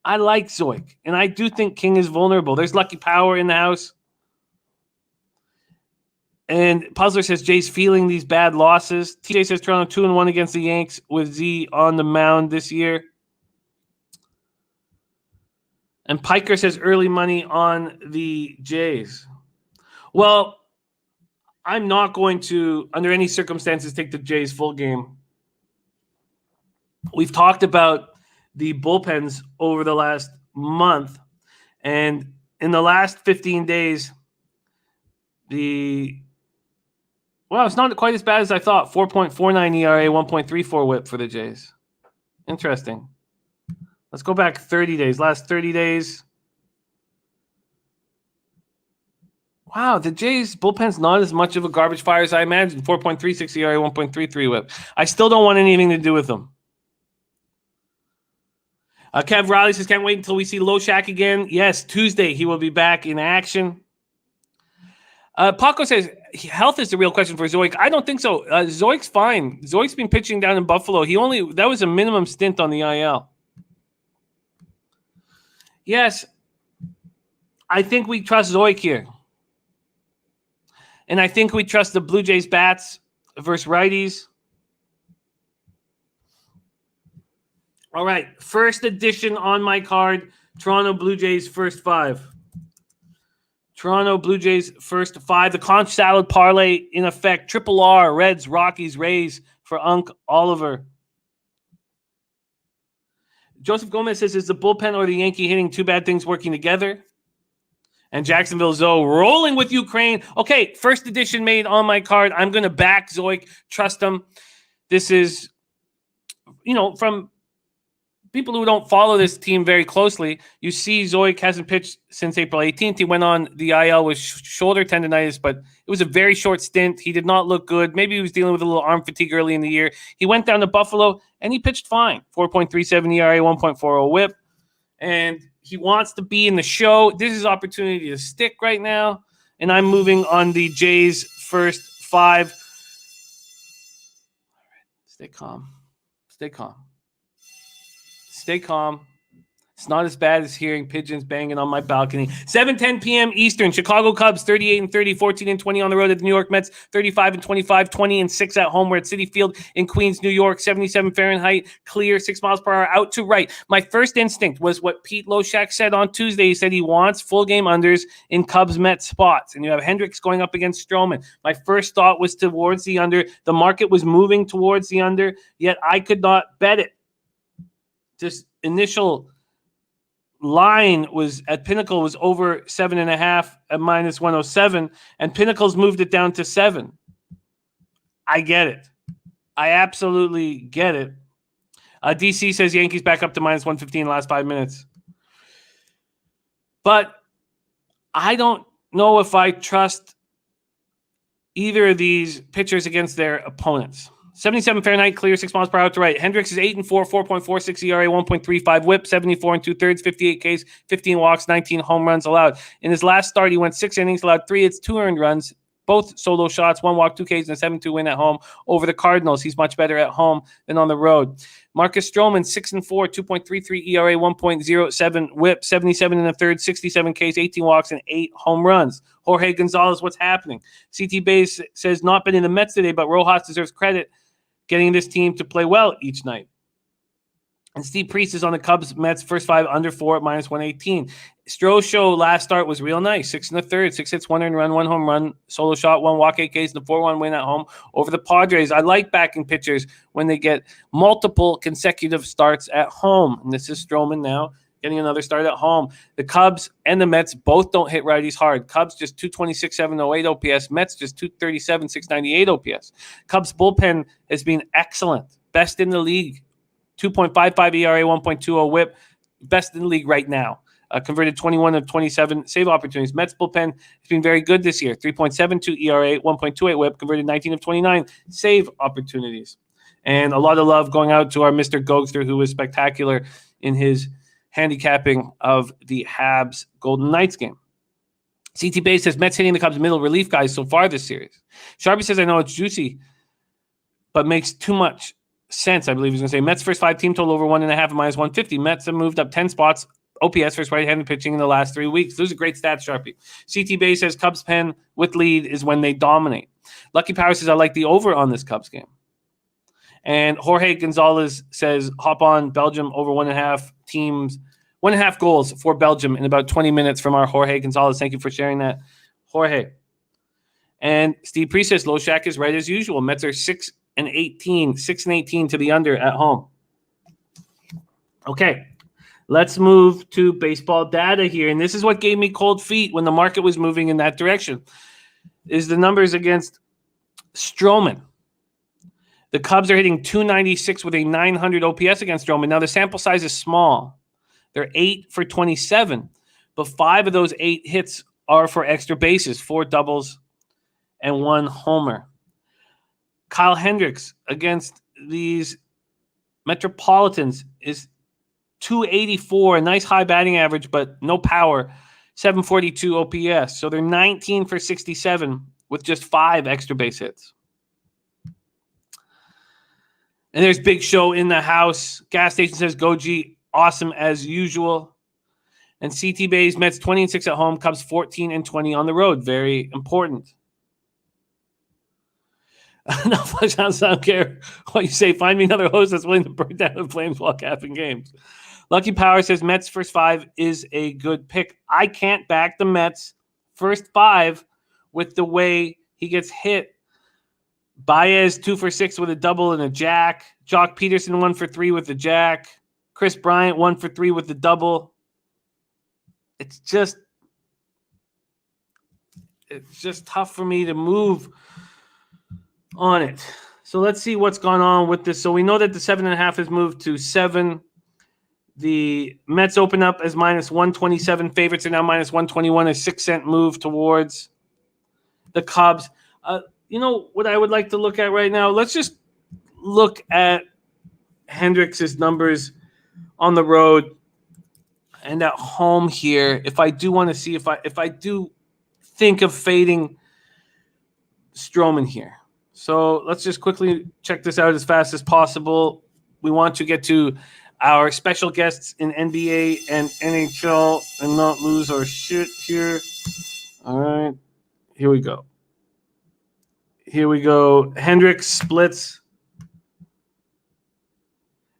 I like Zoik, and I do think King is vulnerable. There's Lucky Power in the house. And Puzzler says Jay's feeling these bad losses. TJ says Toronto 2-1 against the Yanks with Z on the mound this year. And Piker says early money on the Jays. Well, I'm not going to, under any circumstances, take the Jays full game. We've talked about the bullpens over the last month. And in the last 15 days, it's not quite as bad as I thought. 4.49 ERA, 1.34 whip for the Jays. Interesting. Let's go back 30 days. Last 30 days. Wow, the Jays bullpen's not as much of a garbage fire as I imagined. 4.36 ERA, 1.33 whip. I still don't want anything to do with them. Kev Riley says, can't wait until we see Loshak again. Yes, Tuesday he will be back in action. Paco says, health is the real question for Zoik. I don't think so. Zoik's fine. Zoik's been pitching down in Buffalo. That was a minimum stint on the IL. Yes, I think we trust Zoik here. And I think we trust the Blue Jays bats versus righties. All right, first edition on my card, Toronto Blue Jays first five. Toronto Blue Jays first five. The conch salad parlay in effect. Triple R, Reds, Rockies, Rays for Unc Oliver. Joseph Gomez says, is the bullpen or the Yankee hitting two bad things working together? And Jacksonville Zoe rolling with Ukraine. Okay, first edition made on my card. I'm going to back Zoik. Trust him. This is, from people who don't follow this team very closely, you see Zoik hasn't pitched since April 18th. He went on the IL with shoulder tendonitis, but it was a very short stint. He did not look good. Maybe he was dealing with a little arm fatigue early in the year. He went down to Buffalo, and he pitched fine. 4.37 ERA, 1.40 whip. And he wants to be in the show. This is his opportunity to stick right now. And I'm moving on the Jays first five. All right, stay calm. Stay calm. Stay calm. It's not as bad as hearing pigeons banging on my balcony. 7:10 p.m. Eastern. Chicago Cubs 38-30, 14-20 on the road at the New York Mets. 35-25, 20-6 at home. We're at Citi Field in Queens, New York. 77 Fahrenheit, clear, 6 miles per hour, out to right. My first instinct was what Pete Loshak said on Tuesday. He said he wants full game unders in Cubs Mets spots, and you have Hendricks going up against Stroman. My first thought was towards the under. The market was moving towards the under, yet I could not bet it. This initial line was at Pinnacle was over 7.5 at minus 107, and Pinnacle's moved it down to 7. I get it. I absolutely get it. DC says Yankees back up to minus 115 in the last 5 minutes. But I don't know if I trust either of these pitchers against their opponents. 77 Fahrenheit, clear, 6 miles per hour to right. Hendricks is 8-4, 4.46 ERA, 1.35 whip, 74 2/3, 58 Ks, 15 walks, 19 home runs allowed. In his last start, he went 6 innings, allowed 3 hits, 2 earned runs, both solo shots, 1 walk, 2 Ks, and a 7-2 win at home over the Cardinals. He's much better at home than on the road. Marcus Stroman, 6-4, 2.33 ERA, 1.07 whip, 77 1/3, 67 Ks, 18 walks, and 8 home runs. Jorge Gonzalez, what's happening? CT Bays says not been in the Mets today, but Rojas deserves credit getting this team to play well each night. And Steve Priest is on the Cubs Mets first 5 under 4 at minus 118. Stroh's show last start was real nice. 6 1/3, 6 hits, 1 earned run, 1 home run, solo shot, 1 walk, 8 Ks, and a 4-1 win at home over the Padres. I like backing pitchers when they get multiple consecutive starts at home. And this is Stroman now getting another start at home. The Cubs and the Mets both don't hit righties hard. Cubs just 226, 708 OPS. Mets just 237, 698 OPS. Cubs bullpen has been excellent. Best in the league. 2.55 ERA, 1.20 whip. Best in the league right now. Converted 21 of 27 save opportunities. Mets bullpen has been very good this year. 3.72 ERA, 1.28 whip. Converted 19 of 29 save opportunities. And a lot of love going out to our Mr. Gogster, who was spectacular in his handicapping of the Habs Golden Knights game. CT Bay says Mets hitting the Cubs middle relief guys so far this series. Sharpie says, I know it's juicy, but makes too much sense. I believe he's going to say Mets first 5 team total over 1.5 at -150. Mets have moved up 10 spots. OPS versus right-handed pitching in the last 3 weeks. Those are great stats, Sharpie. CT Bay says Cubs pen with lead is when they dominate. Lucky Power says I like the over on this Cubs game. And Jorge Gonzalez says hop on Belgium over 1.5 teams, 1.5 goals for Belgium in about 20 minutes from our Jorge Gonzalez. Thank you for sharing that, Jorge. And Steve Priest says Low Shack is right as usual. Mets are 6-18, 6-18 to the under at home. Okay. Let's move to baseball data here. And this is what gave me cold feet when the market was moving in that direction, is the numbers against Stroman. The Cubs are hitting 296 with a 900 OPS against Stroman. Now, the sample size is small. They're 8 for 27, but 5 of those 8 hits are for extra bases, 4 doubles and 1 homer. Kyle Hendricks against these Metropolitans is 284, a nice high batting average, but no power, 742 OPS. So they're 19 for 67 with just 5 extra base hits. And there's Big Show in the house. Gas Station says, go G, awesome as usual. And CT Bay's Mets 20-6 at home, Cubs 14-20 on the road. Very important. No, I don't care what you say. Find me another host that's willing to burn down the Flames while capping games. Lucky Power says Mets first 5 is a good pick. I can't back the Mets first 5 with the way he gets hit. Baez 2 for 6 with a double and a jack. Jock Peterson 1 for 3 with the jack. Chris Bryant 1 for 3 with the double. It's just tough for me to move on it. So let's see what's gone on with this. So we know that the 7.5 has moved to 7. The Mets open up as -127. Favorites are now -121. A 6-cent move towards the Cubs. You know what I would like to look at right now? Let's just look at Hendricks' numbers on the road and at home here. If I do want to see if I do think of fading Stroman here. So let's just quickly check this out as fast as possible. We want to get to our special guests in NBA and NHL and not lose our shit here. All right. Here we go. Hendricks splits.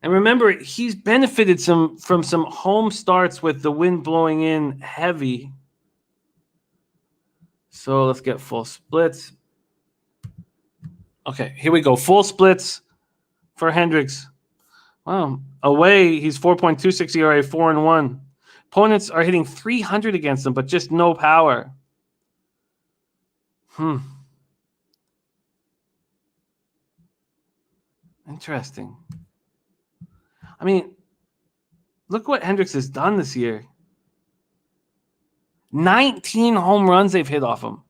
And remember, he's benefited from some home starts with the wind blowing in heavy. So let's get full splits. Okay, here we go. Full splits for Hendricks. Wow. Away, he's 4.26 ERA, 4-1. Opponents are hitting 300 against him, but just no power. Interesting. I mean, look what Hendricks has done this year. 19 home runs they've hit off him.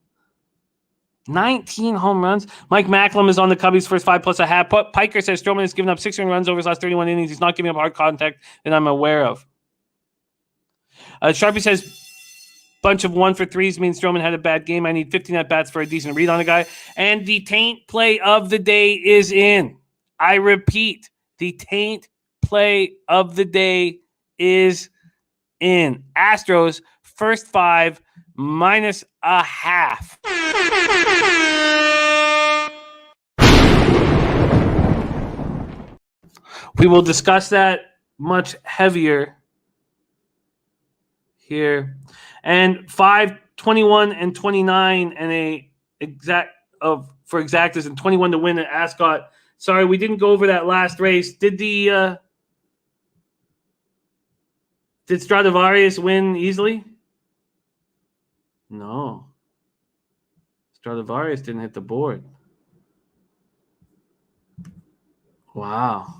19 home runs. Mike Macklem is on the Cubbies first 5 plus a half. Piker says Stroman has given up 6 runs over his last 31 innings. He's not giving up hard contact that I'm aware of. Sharpie says bunch of 1 for 3s means Stroman had a bad game. I need 15 at-bats for a decent read on the guy. And the taint play of the day is in. I repeat, the taint play of the day is in. Astros first 5 -0.5. We will discuss that much heavier here. And 5, 21, and 29, and a exact for exactas, and 21 to win at Ascot. Sorry, we didn't go over that last race. Did Did Stradivarius win easily? No. Stradivarius didn't hit the board. Wow.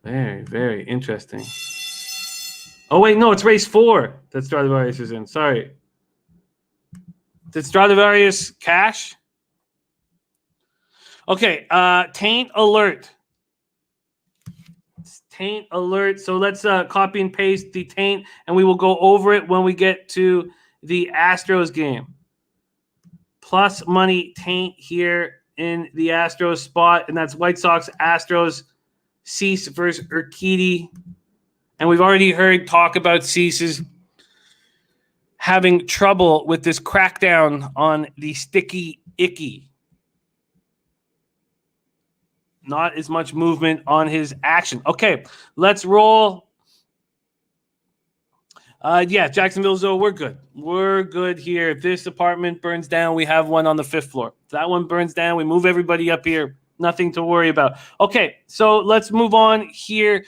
Very, very interesting. Oh, wait, no, it's race 4 that Stradivarius is in. Sorry. Did Stradivarius cash? Okay, taint alert. Taint alert. So let's copy and paste the taint, and we will go over it when we get to the Astros game. Plus money taint here in the Astros spot, and that's White Sox, Astros, Cease versus Urquidy. And we've already heard talk about Cease's having trouble with this crackdown on the sticky icky. Not as much movement on his action. Okay, let's roll. Yeah, Jacksonville Zoo, we're good. We're good here. If this apartment burns down, we have one on the 5th floor. If that one burns down, we move everybody up here. Nothing to worry about. Okay, so let's move on here.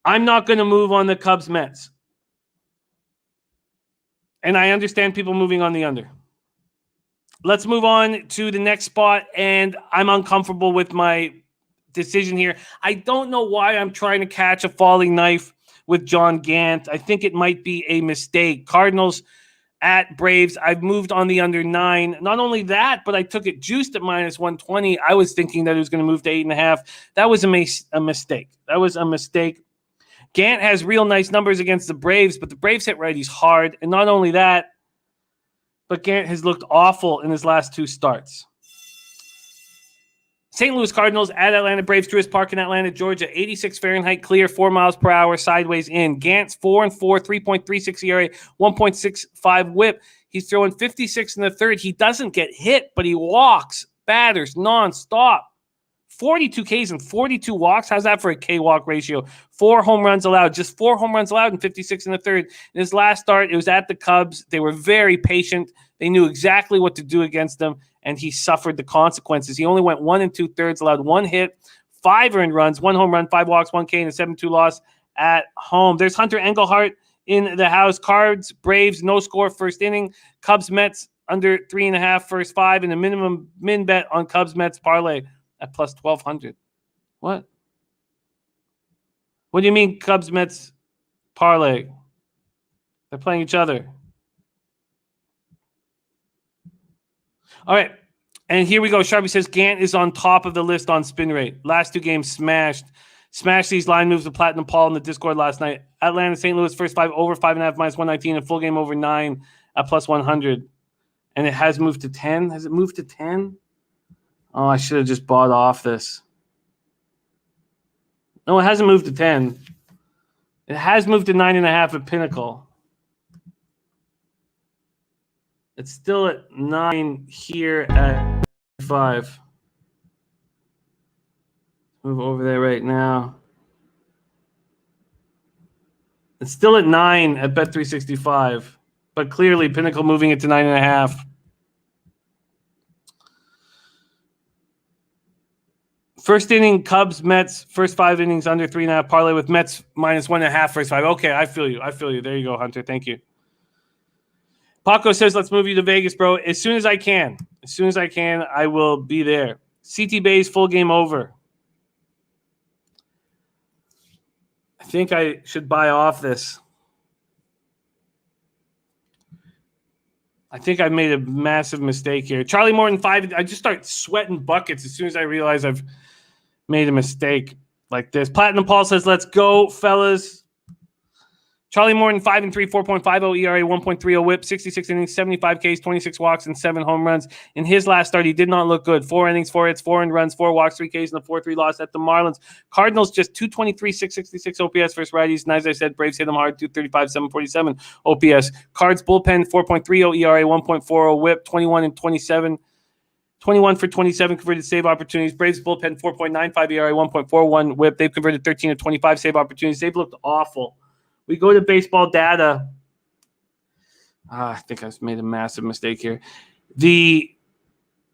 I'm not going to move on the Cubs-Mets. And I understand people moving on the under. Let's move on to the next spot, and I'm uncomfortable with my decision here. I don't know why I'm trying to catch a falling knife with John Gant. I think it might be a mistake. Cardinals at Braves. I've moved on the under 9. Not only that, but I took it juiced at minus 120. I was thinking that it was going to move to 8.5. That was a mistake. That was a mistake. Gant has real nice numbers against the Braves, but the Braves hit righties hard. And not only that, but Gant has looked awful in his last 2 starts. St. Louis Cardinals at Atlanta Braves, Truist Park in Atlanta, Georgia. 86 Fahrenheit, clear, 4 miles per hour, sideways in. Gant's 4-4, 3.36 ERA, 1.65 WHIP. He's throwing 56 in the third. He doesn't get hit, but he walks batters nonstop. 42 Ks and 42 walks. How's that for a K-walk ratio? 4 home runs allowed. Just 4 home runs allowed and 56 in the third. In his last start, it was at the Cubs. They were very patient. They knew exactly what to do against them, and he suffered the consequences. He only went 1 2/3, allowed 1 hit, 5 earned runs, 1 home run, 5 walks, 1 K, and a 7-2 loss at home. There's Hunter Engelhart in the house. Cards, Braves, no score first inning. Cubs, Mets, under 3.5 first 5, and a minimum min bet on Cubs, Mets parlay at plus 1,200. What? What do you mean Cubs, Mets parlay? They're playing each other. All right. And here we go. Sharpie says Gant is on top of the list on spin rate. Last 2 games smashed. Smashed these line moves to Platinum Paul in the Discord last night. Atlanta, St. Louis, first 5 over 5.5 minus 119, and full game over 9 at plus 100. And it has moved to 10. Has it moved to 10? Oh, I should have just bought off this. No, it hasn't moved to 10. It has moved to 9.5 at Pinnacle. It's still at 9 here at 5. Move over there right now. It's still at 9 at Bet365, but clearly Pinnacle moving it to 9.5. First inning, Cubs, Mets, first 5 innings under 3.5 parlay with Mets minus 1.5 first 5. Okay, I feel you. There you go, Hunter. Thank you. Paco says, let's move you to Vegas, bro. As soon as I can, I will be there. CT Bay's full game over. I think I should buy off this. I think I've made a massive mistake here. Charlie Morton 5. I just start sweating buckets as soon as I realize I've made a mistake like this. Platinum Paul says, let's go, fellas. Charlie Morton 5-3, 4.50 ERA, 1.30 WHIP, 66 innings, 75 Ks, 26 walks, and 7 home runs. In his last start, he did not look good. 4 innings, 4 hits, 4 earned runs, 4 walks, 3 Ks, and a 4-3 loss at the Marlins. Cardinals just 223, 666 OPS versus righties. And as I said, Braves hit them hard, 235, 747 OPS. Cards bullpen 4.30 ERA, 1.40 WHIP, 21 and 27. 21 for 27 converted save opportunities. Braves bullpen 4.95 ERA, 1.41 WHIP. They've converted 13 of 25 save opportunities. They've looked awful. We go to baseball data. I think I've made a massive mistake here. The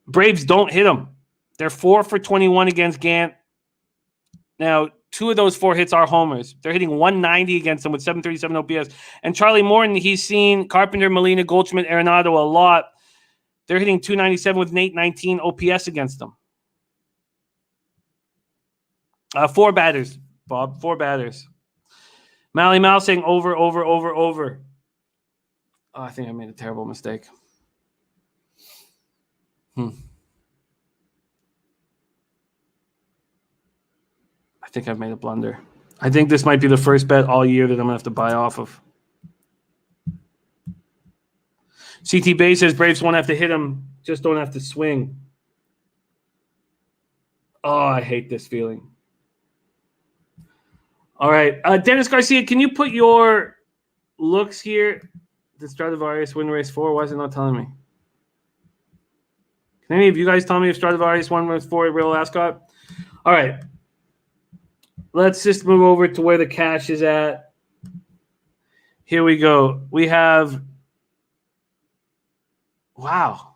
Braves don't hit them. They're 4 for 21 against Gant. Now, 2 of those 4 hits are homers. They're hitting 190 against them with 737 OPS. And Charlie Morton, he's seen Carpenter, Molina, Goldschmidt, Arenado a lot. They're hitting 297 with an 819 OPS against them. 4 batters, Bob. 4 batters. Mally Mal saying over. Oh, I think I made a terrible mistake. I think I've made a blunder. I think this might be the first bet all year that I'm going to have to buy off of. CT Bay says Braves won't have to hit him, just don't have to swing. Oh, I hate this feeling. All right. Dennis Garcia, can you put your looks here? The Stradivarius win race 4. Why is it not telling me? Can any of you guys tell me if Stradivarius won race 4 at Real Ascot? All right. Let's just move over to where the cash is at. Here we go. We have, wow.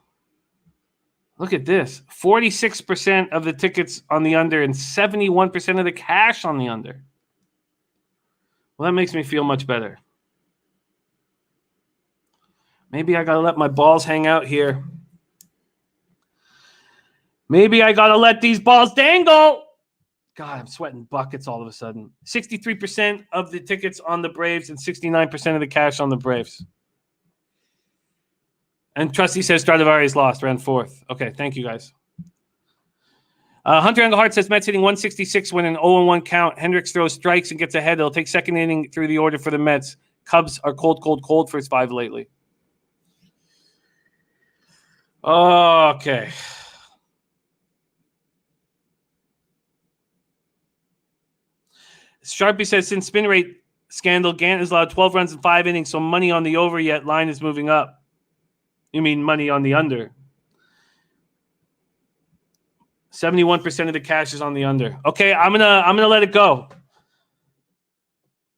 Look at this. 46% of the tickets on the under and 71% of the cash on the under. Well, that makes me feel much better. Maybe I got to let my balls hang out here. Maybe I got to let these balls dangle. God, I'm sweating buckets all of a sudden. 63% of the tickets on the Braves and 69% of the cash on the Braves. And Trusty says Stradivarius lost, ran 4th. Okay, thank you guys. Hunter Engelhardt says Mets hitting 166 when an 0-1 count. Hendricks throws strikes and gets ahead. It'll take second inning through the order for the Mets. Cubs are cold first 5 lately. Okay. Sharpie says since spin rate scandal, Gant has allowed 12 runs in 5 innings, so money on the over yet line is moving up. You mean money on the under? 71% of the cash is on the under. Okay, I'm gonna let it go.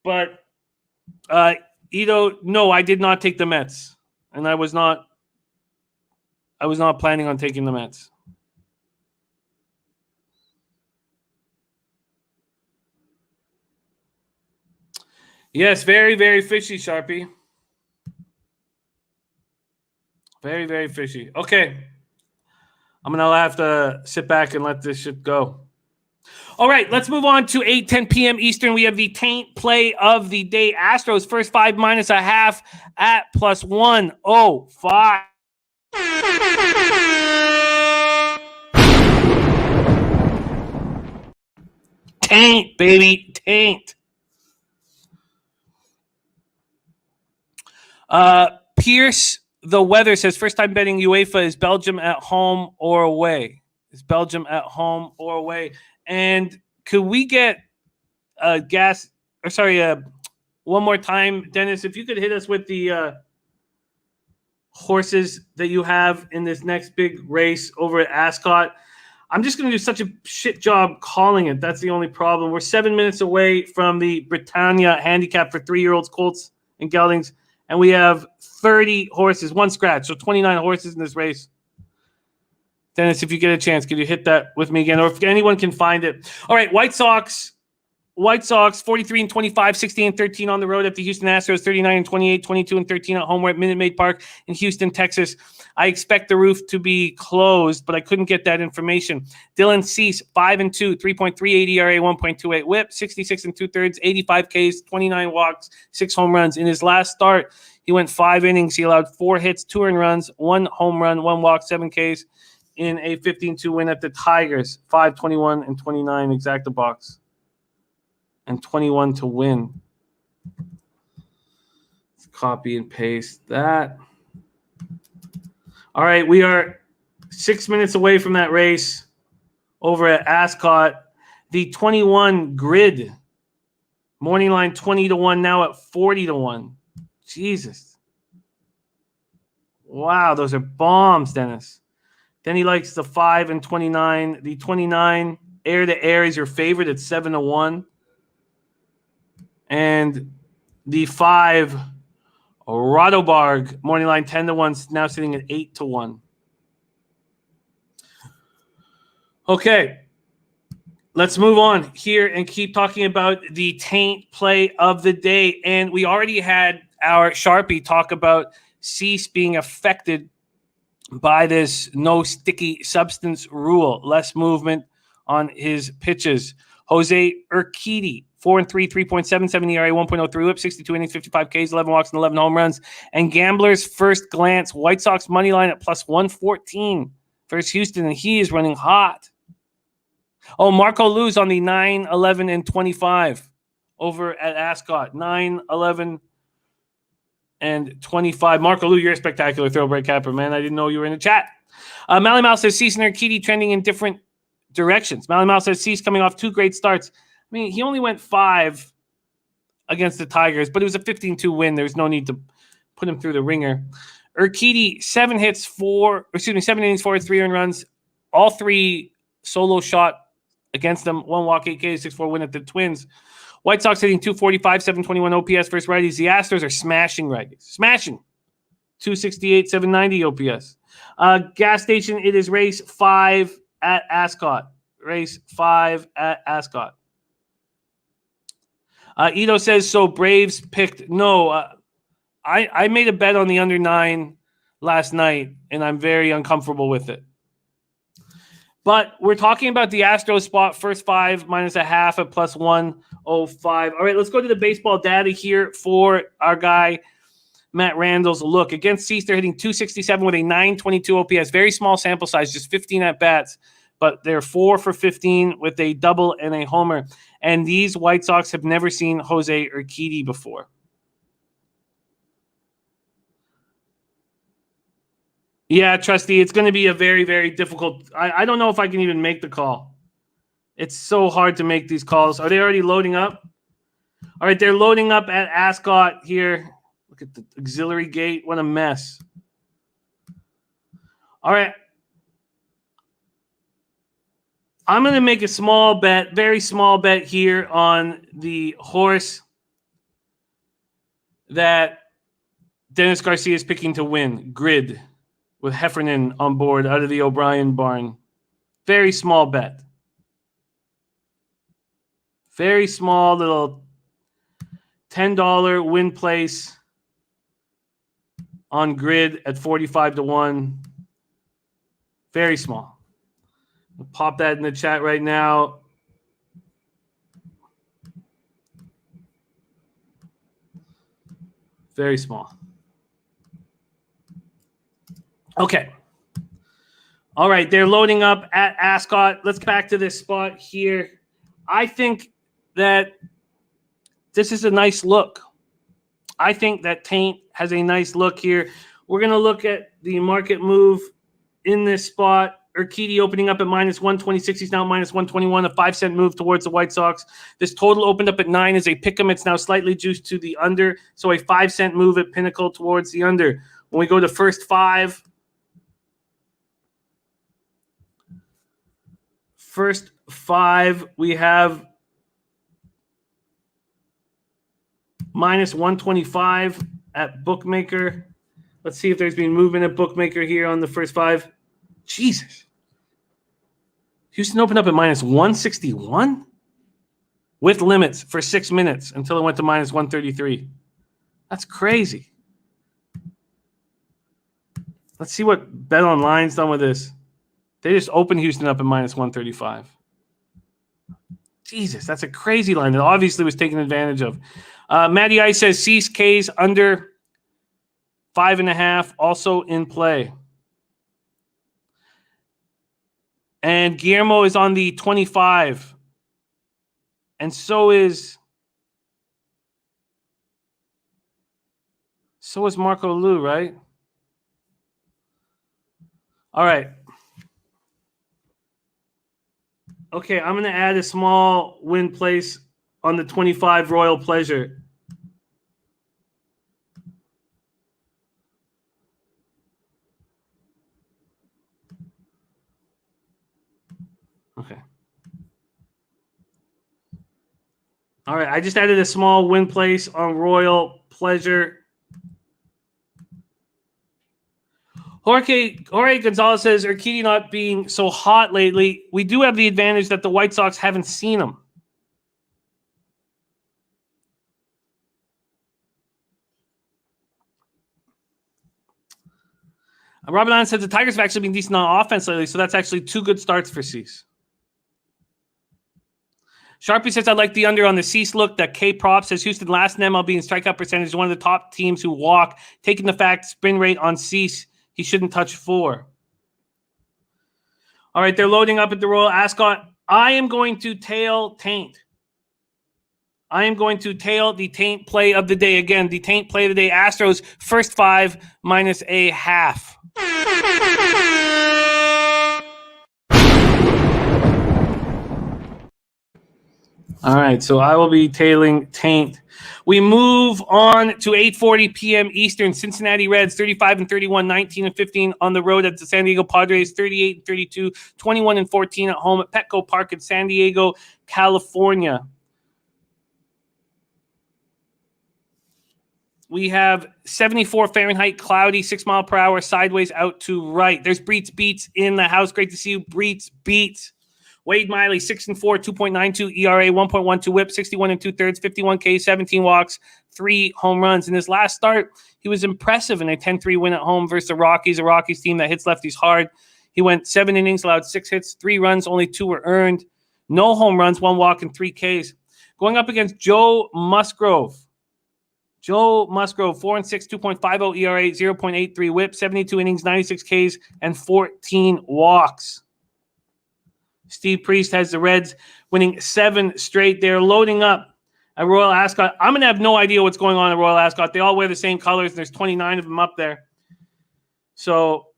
But Ito, no, I did not take the Mets, and I was not planning on taking the Mets. Yes, very, very fishy, Sharpie. Very, very fishy. Okay. I'm going to have to sit back and let this shit go. All right, let's move on to 8:10 p.m. Eastern. We have the taint play of the day. Astros first 5 minus a half at plus 105. Taint, baby, taint. Pierce the Weather says first time betting UEFA is Belgium at home or away. Is Belgium at home or away? And could we get one more time, Dennis, if you could hit us with the horses that you have in this next big race over at Ascot. I'm just going to do such a shit job calling it. That's the only problem. We're 7 minutes away from the Britannia handicap for 3-year-olds, Colts and Geldings. And we have 30 horses, 1 scratch. So 29 horses in this race. Dennis, if you get a chance, could you hit that with me again? Or if anyone can find it. All right, White Sox 43-25, 16-13 on the road at the Houston Astros, 39-28, 22-13 at home. We're at Minute Maid Park in Houston, Texas. I expect the roof to be closed, but I couldn't get that information. Dylan Cease, 5-2, 3.38 ERA, 1.28 WHIP, 66 2/3, 85 Ks, 29 walks, 6 home runs. In his last start, he went 5 innings. He allowed 4 hits, 2 earned runs, 1 home run, 1 walk, 7 Ks in a 15-2 win at the Tigers, 5-21 and 29 exacta box. And 21 to win. Let's copy and paste that. All right, we are 6 minutes away from that race over at Ascot. The 21 grid. Morning line 20-1, now at 40-1. Jesus. Wow, those are bombs, Dennis. Then he likes the 5 and 29. The 29 air to air is your favorite at 7-1. And the 5 Rotobarg morning line 10-1, now sitting at 8-1. Okay. Let's move on here and keep talking about the taint play of the day. And we already had our Sharpie talk about Cease being affected by this no sticky substance rule, less movement on his pitches. Jose Urquidy, 4-3, 3.77 ERA, 1.03 whip, 62 innings, 55 Ks, 11 walks, and 11 home runs. And Gambler's first glance, White Sox money line at plus 114 versus Houston, and he is running hot. Oh, Marco Lu's on the 9, 11, and 25 over at Ascot. 9, 11, and 25. Marco Lu, you're a spectacular thoroughbred capper, man. I didn't know you were in the chat. Mally Mouse says Cease and Urquidy trending in different directions. Mally Mouse says Cease coming off 2 great starts. I mean, he only went 5 against the Tigers, but it was a 15-2 win. There's no need to put him through the ringer. Urquidy, 7 innings, 4 hits, 3 earned runs. All 3 solo shot against them. 1 walk, 8 Ks, 6-4 win at the Twins. White Sox hitting 245, 721 OPS versus righties. The Astros are smashing righties. Smashing. 268, 790 OPS. Gas station, it is race 5 at Ascot. Race 5 at Ascot. Ito says, so Braves picked. No, I made a bet on the under 9 last night, and I'm very uncomfortable with it. But we're talking about the Astros spot, first 5 minus a half at plus 105. All right, let's go to the baseball data here for our guy, Matt Randall's look. Against Cease, they're hitting 267 with a 922 OPS. Very small sample size, just 15 at-bats. But they're 4 for 15 with a double and a homer. And these White Sox have never seen Jose Urquidy before. Yeah, Trusty, it's going to be a very, very difficult. I don't know if I can even make the call. It's so hard to make these calls. Are they already loading up? All right, they're loading up at Ascot here. Look at the auxiliary gate. What a mess. All right. I'm going to make a small bet, very small bet here on the horse that Dennis Garcia is picking to win, Grid, with Heffernan on board out of the O'Brien barn. Very small bet. Very small little $10 win place on Grid at 45-1. Very small. I'll pop that in the chat right now. Very small. Okay. All right, they're loading up at Ascot. Let's get back to this spot here. I think that this is a nice look. I think that Taint has a nice look here. We're going to look at the market move in this spot. Urquidy opening up at minus 126. He's now minus 121, a 5-cent move towards the White Sox. This total opened up at 9 as a pick'em. It's now slightly juiced to the under, so a 5-cent move at Pinnacle towards the under. When we go to first 5, we have minus 125 at Bookmaker. Let's see if there's been movement at Bookmaker here on the first 5. Jesus. Houston opened up at minus 161 with limits for 6 minutes until it went to minus 133. That's crazy. Let's see what Bet Online's done with this. They just opened Houston up at minus 135. Jesus, that's a crazy line that obviously was taken advantage of. Matty Ice says Cease K's under 5.5, also in play. And Guillermo is on the 25. And so is Marco Lu, right? All right. Okay, I'm going to add a small win place on the 25 Royal Pleasure. Okay. All right, I just added a small win place on Royal Pleasure. Jorge Gonzalez says, Urquidy not being so hot lately. We do have the advantage that the White Sox haven't seen him. Robin Allen says the Tigers have actually been decent on offense lately, so that's actually 2 good starts for Cease. Sharpie says, I like the under on the Cease look. That K Prop says Houston last in MLB in strikeout percentage is one of the top teams who walk. Taking the fact spin rate on Cease, he shouldn't touch 4. All right, they're loading up at the Royal Ascot. I am going to tail Taint. I am going to tail the Taint play of the day. Again, the Taint play of the day. Astros first 5 minus a half. All right, so I will be tailing Taint. We move on to 8:40 p.m. Eastern. Cincinnati Reds 35-31, 19-15 on the road at the San Diego Padres 38-32, 21-14 at home at Petco Park in San Diego, California. We have 74 Fahrenheit, cloudy, 6 mile per hour, sideways out to right. There's Breets Beats in the house. Great to see you, Breets Beats. Wade Miley, 6-4, 2.92 ERA, 1.12 whip, 61 2/3, 51 K, 17 walks, 3 home runs. In his last start, he was impressive in a 10-3 win at home versus the Rockies, a Rockies team that hits lefties hard. He went 7 innings, allowed 6 hits, 3 runs, only 2 were earned. No home runs, 1 walk, and 3 Ks. Going up against Joe Musgrove. Joe Musgrove, 4-6, 2.50 ERA, 0.83 whip, 72 innings, 96 Ks, and 14 walks. Steve Priest has the Reds winning 7 straight. They're loading up at Royal Ascot. I'm going to have no idea what's going on at Royal Ascot. They all wear the same colors. There's 29 of them up there. So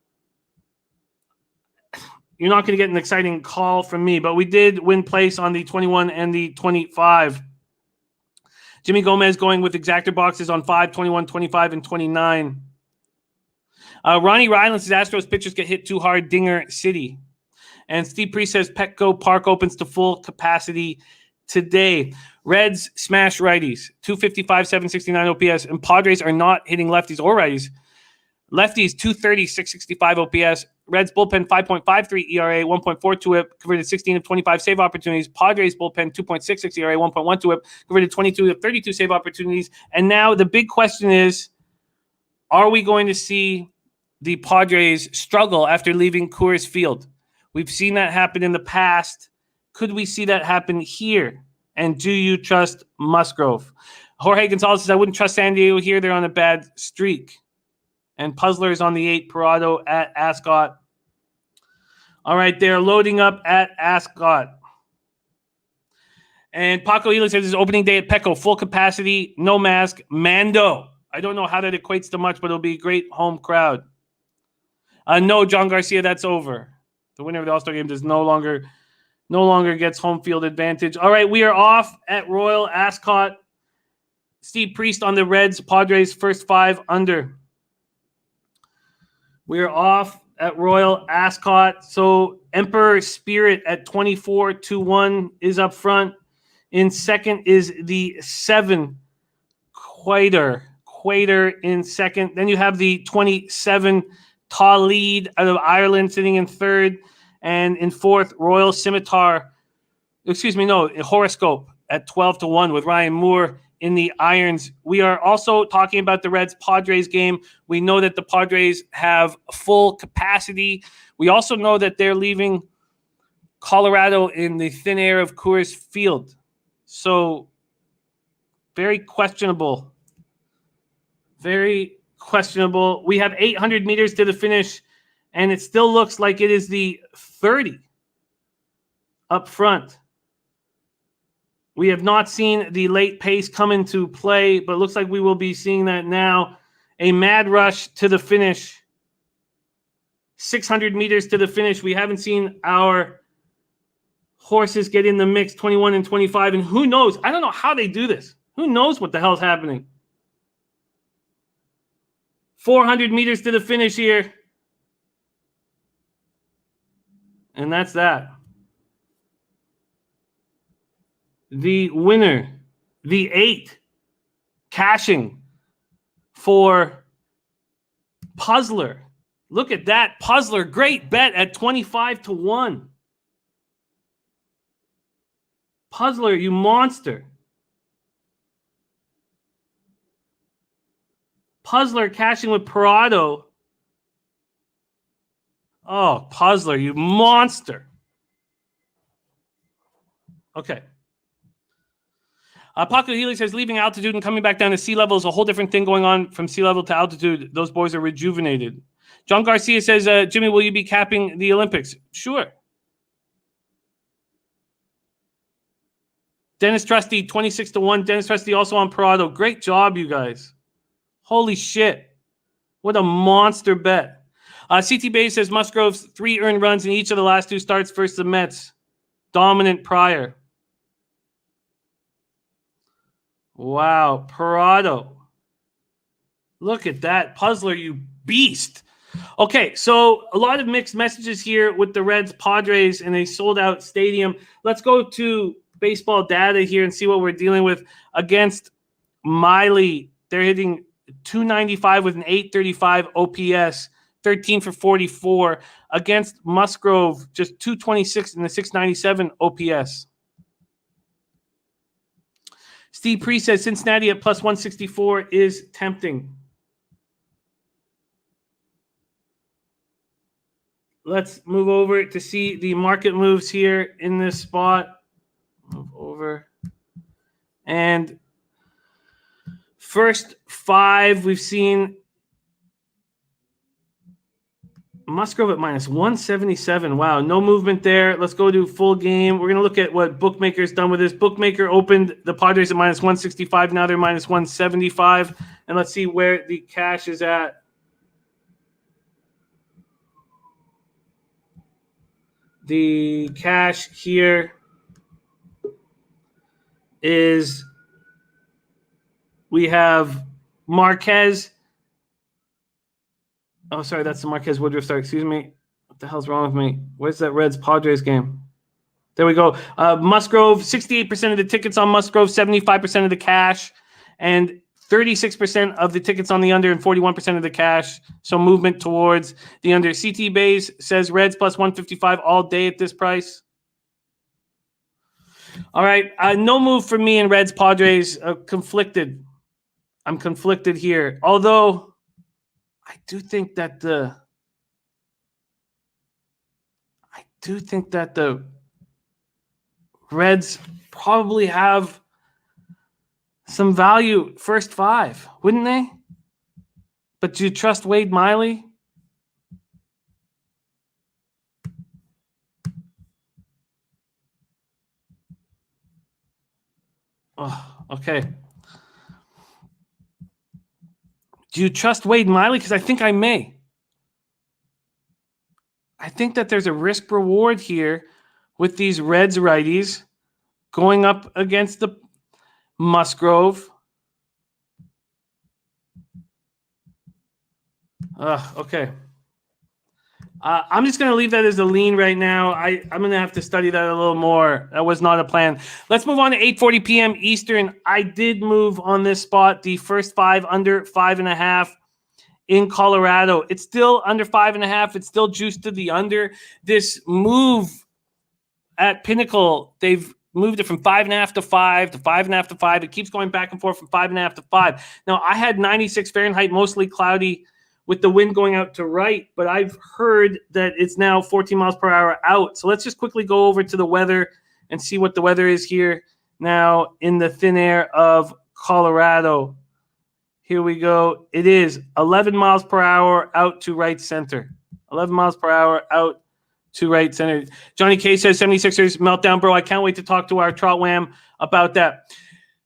you're not going to get an exciting call from me, but we did win place on the 21 and the 25. Jimmy Gomez going with exactor boxes on 5, 21, 25, and 29. Ronnie Ryland says Astros pitchers get hit too hard, Dinger City. And Steve Priest says Petco Park opens to full capacity today. Reds smash righties, 255, 769 OPS. And Padres are not hitting lefties or righties. Lefties, 230, 665 OPS. Reds bullpen, 5.53 ERA, 1.42 whip, converted 16 of 25 save opportunities. Padres bullpen, 2.66 ERA, 1.12 whip, converted 22 of 32 save opportunities. And now the big question is, are we going to see the Padres struggle after leaving Coors Field? We've seen that happen in the past. Could we see that happen here? And do you trust Musgrove? Jorge Gonzalez says, I wouldn't trust San Diego here. They're on a bad streak. And Puzzler is on the 8, Parado at Ascot. All right, they're loading up at Ascot. And Paco Hila says, it's opening day at Petco, full capacity, no mask, Mando. I don't know how that equates to much, but it'll be a great home crowd. No, John Garcia, that's over. The winner of the All-Star game does no longer gets home field advantage. All right, we are off at Royal Ascot. Steve Priest on the Reds, Padres first 5 under. We are off at Royal Ascot. So Emperor Spirit at 24-1 is up front. In second is the 7 Quater in second. Then you have the 27 Talid out of Ireland sitting in third. And in fourth, Royal Scimitar. Horoscope at 12-1 with Ryan Moore in the irons. We are also talking about the Reds-Padres game. We know that the Padres have full capacity. We also know that they're leaving Colorado in the thin air of Coors Field. So, very questionable. Very questionable. We have 800 meters to the finish, and it still looks like it is the 30 up front. We have not seen the late pace come into play, but it looks like we will be seeing that now. A mad rush to the finish. 600 meters to the finish. We haven't seen our horses get in the mix, 21 and 25. And who knows? I don't know how they do this. Who knows what the hell's happening? 400 meters to the finish here. And that's that. The winner, the 8, cashing for Puzzler. Look at that. Puzzler, great bet at 25-1. Puzzler, you monster. Puzzler cashing with Parado. Oh, Puzzler, you monster. Okay. Paco Helix says leaving altitude and coming back down to sea level is a whole different thing going on from sea level to altitude. Those boys are rejuvenated. John Garcia says, Jimmy, will you be capping the Olympics? Sure. Dennis Trusty, 26-1. Dennis Trusty also on Parado. Great job, you guys. Holy shit. What a monster bet. CT Bay says Musgrove's 3 earned runs in each of the last 2 starts versus the Mets. Dominant prior. Wow. Parado. Look at that. Puzzler, you beast. Okay, so a lot of mixed messages here with the Reds Padres and a sold-out stadium. Let's go to baseball data here and see what we're dealing with. Against Miley, they're hitting .295 with an .835 OPS, 13 for 44. Against Musgrove, just .226 and a .697 OPS. Steve Priest says Cincinnati at plus 164 is tempting. Let's move over to see the market moves here in this spot. Move over. And first 5, we've seen Musgrove at minus 177. Wow, no movement there. Let's go to full game. We're going to look at what Bookmaker's done with this. Bookmaker opened the Padres at minus 165. Now they're minus 175. And let's see where the cash is at. The cash here is we have Marquez. Oh, sorry, that's the Marquez Woodruff start. Excuse me. What the hell's wrong with me? Where's that Reds Padres game? There we go. Musgrove, 68% of the tickets on Musgrove, 75% of the cash, and 36% of the tickets on the under and 41% of the cash. So movement towards the under. CT Bays says Reds plus 155 all day at this price. All right. No move for me in Reds Padres. Conflicted. I'm conflicted here. Although I do think that the Reds probably have some value first 5, wouldn't they? But do you trust Wade Miley? Oh, okay. Do you trust Wade Miley? Because I think I may. I think that there's a risk reward here with these Reds righties going up against the Musgrove. Okay. I'm just going to leave that as a lean right now. I'm going to have to study that a little more. That was not a plan. Let's move on to 8:40 p.m. Eastern. I did move on this spot. The first 5 under 5.5 in Colorado. It's still under 5.5. It's still juiced to the under. This move at Pinnacle, they've moved it from 5.5 to 5 to 5.5 to 5. It keeps going back and forth from 5.5 to 5. Now, I had 96 Fahrenheit, mostly cloudy with the wind going out to right, but I've heard that it's now 14 miles per hour out. So let's just quickly go over to the weather and see what the weather is here now in the thin air of Colorado. Here we go. It is 11 miles per hour out to right center. 11 miles per hour out to right center. Johnny K says 76ers meltdown, bro. I can't wait to talk to our Trot Wam about that.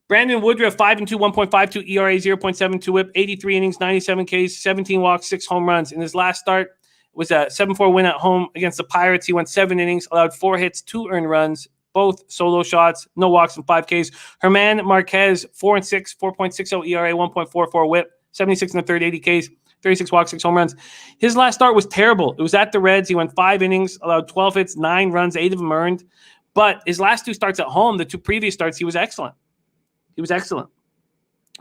Brandon Woodruff, 5-2, 1.52 ERA, 0.72 whip, 83 innings, 97 Ks, 17 walks, 6 home runs. In his last start was a 7-4 win at home against the Pirates. He went 7 innings, allowed 4 hits, 2 earned runs, both solo shots, no walks and 5 Ks. Herman Marquez, 4-6, 4.60 ERA, 1.44 whip, 76 in the third, 80 Ks, 36 walks, 6 home runs. His last start was terrible. It was at the Reds. He went 5 innings, allowed 12 hits, 9 runs, 8 of them earned. But his last 2 starts at home, the 2 previous starts, he was excellent. He was excellent.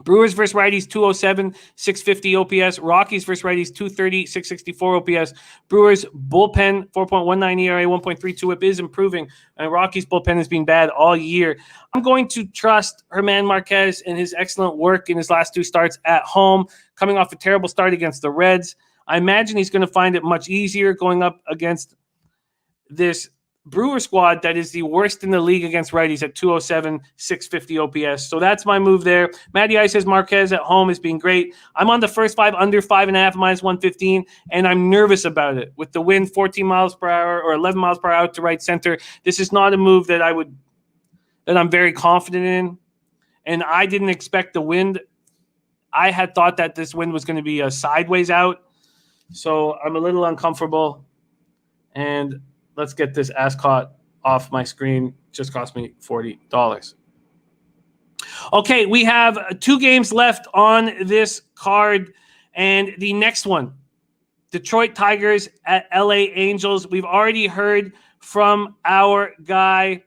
Brewers versus righties, 207, 650 OPS. Rockies versus righties, 230, 664 OPS. Brewers bullpen, 4.19 ERA, 1.32 whip is improving. And Rockies bullpen has been bad all year. I'm going to trust German Marquez and his excellent work in his last 2 starts at home, coming off a terrible start against the Reds. I imagine he's going to find it much easier going up against this Brewer squad that is the worst in the league against righties at 207, 650 OPS. So that's my move there. Matty Ice says Marquez at home has been great. I'm on the first 5 under 5.5 minus 115, and I'm nervous about it. With the wind 14 miles per hour or 11 miles per hour to right center, this is not a move that I'm very confident in. And I didn't expect the wind. I had thought that this wind was going to be a sideways out. So I'm a little uncomfortable. And let's get this Ascot off my screen. Just cost me $40. Okay, we have 2 games left on this card. And the next one, Detroit Tigers at LA Angels. We've already heard from our guy,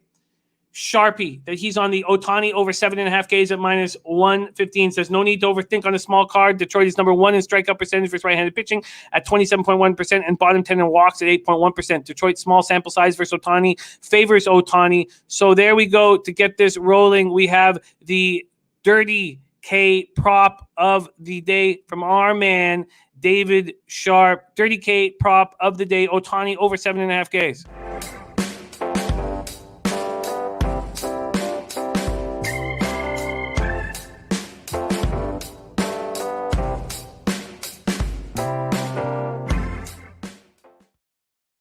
Sharpie, that he's on the Ohtani over 7.5 Ks at minus 115. Says no need to overthink on a small card. Detroit is number 1 in strikeout percentage versus right-handed pitching at 27.1% and bottom 10 in walks at 8.1%. Detroit's small sample size versus Ohtani favors Ohtani. So there we go. To get this rolling, we have the Dirty K prop of the day from our man, David Sharp. Dirty K prop of the day, Ohtani over 7.5 Ks.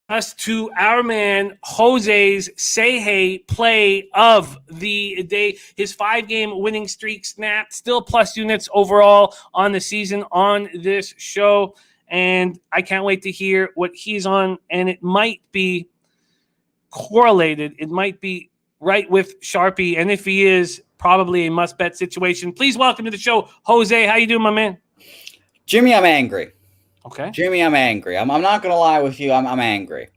Us to our man Jose's Say Hey play of the day. His 5-game winning streak snapped, still plus units overall on the season on this show. And I can't wait to hear what he's on. And it might be correlated. It might be right with Sharpie. And if he is, probably a must-bet situation. Please welcome to the show, Jose. How you doing, my man? Jimmy, I'm angry. Okay. Jimmy, I'm angry. I'm not going to lie with you. I'm angry.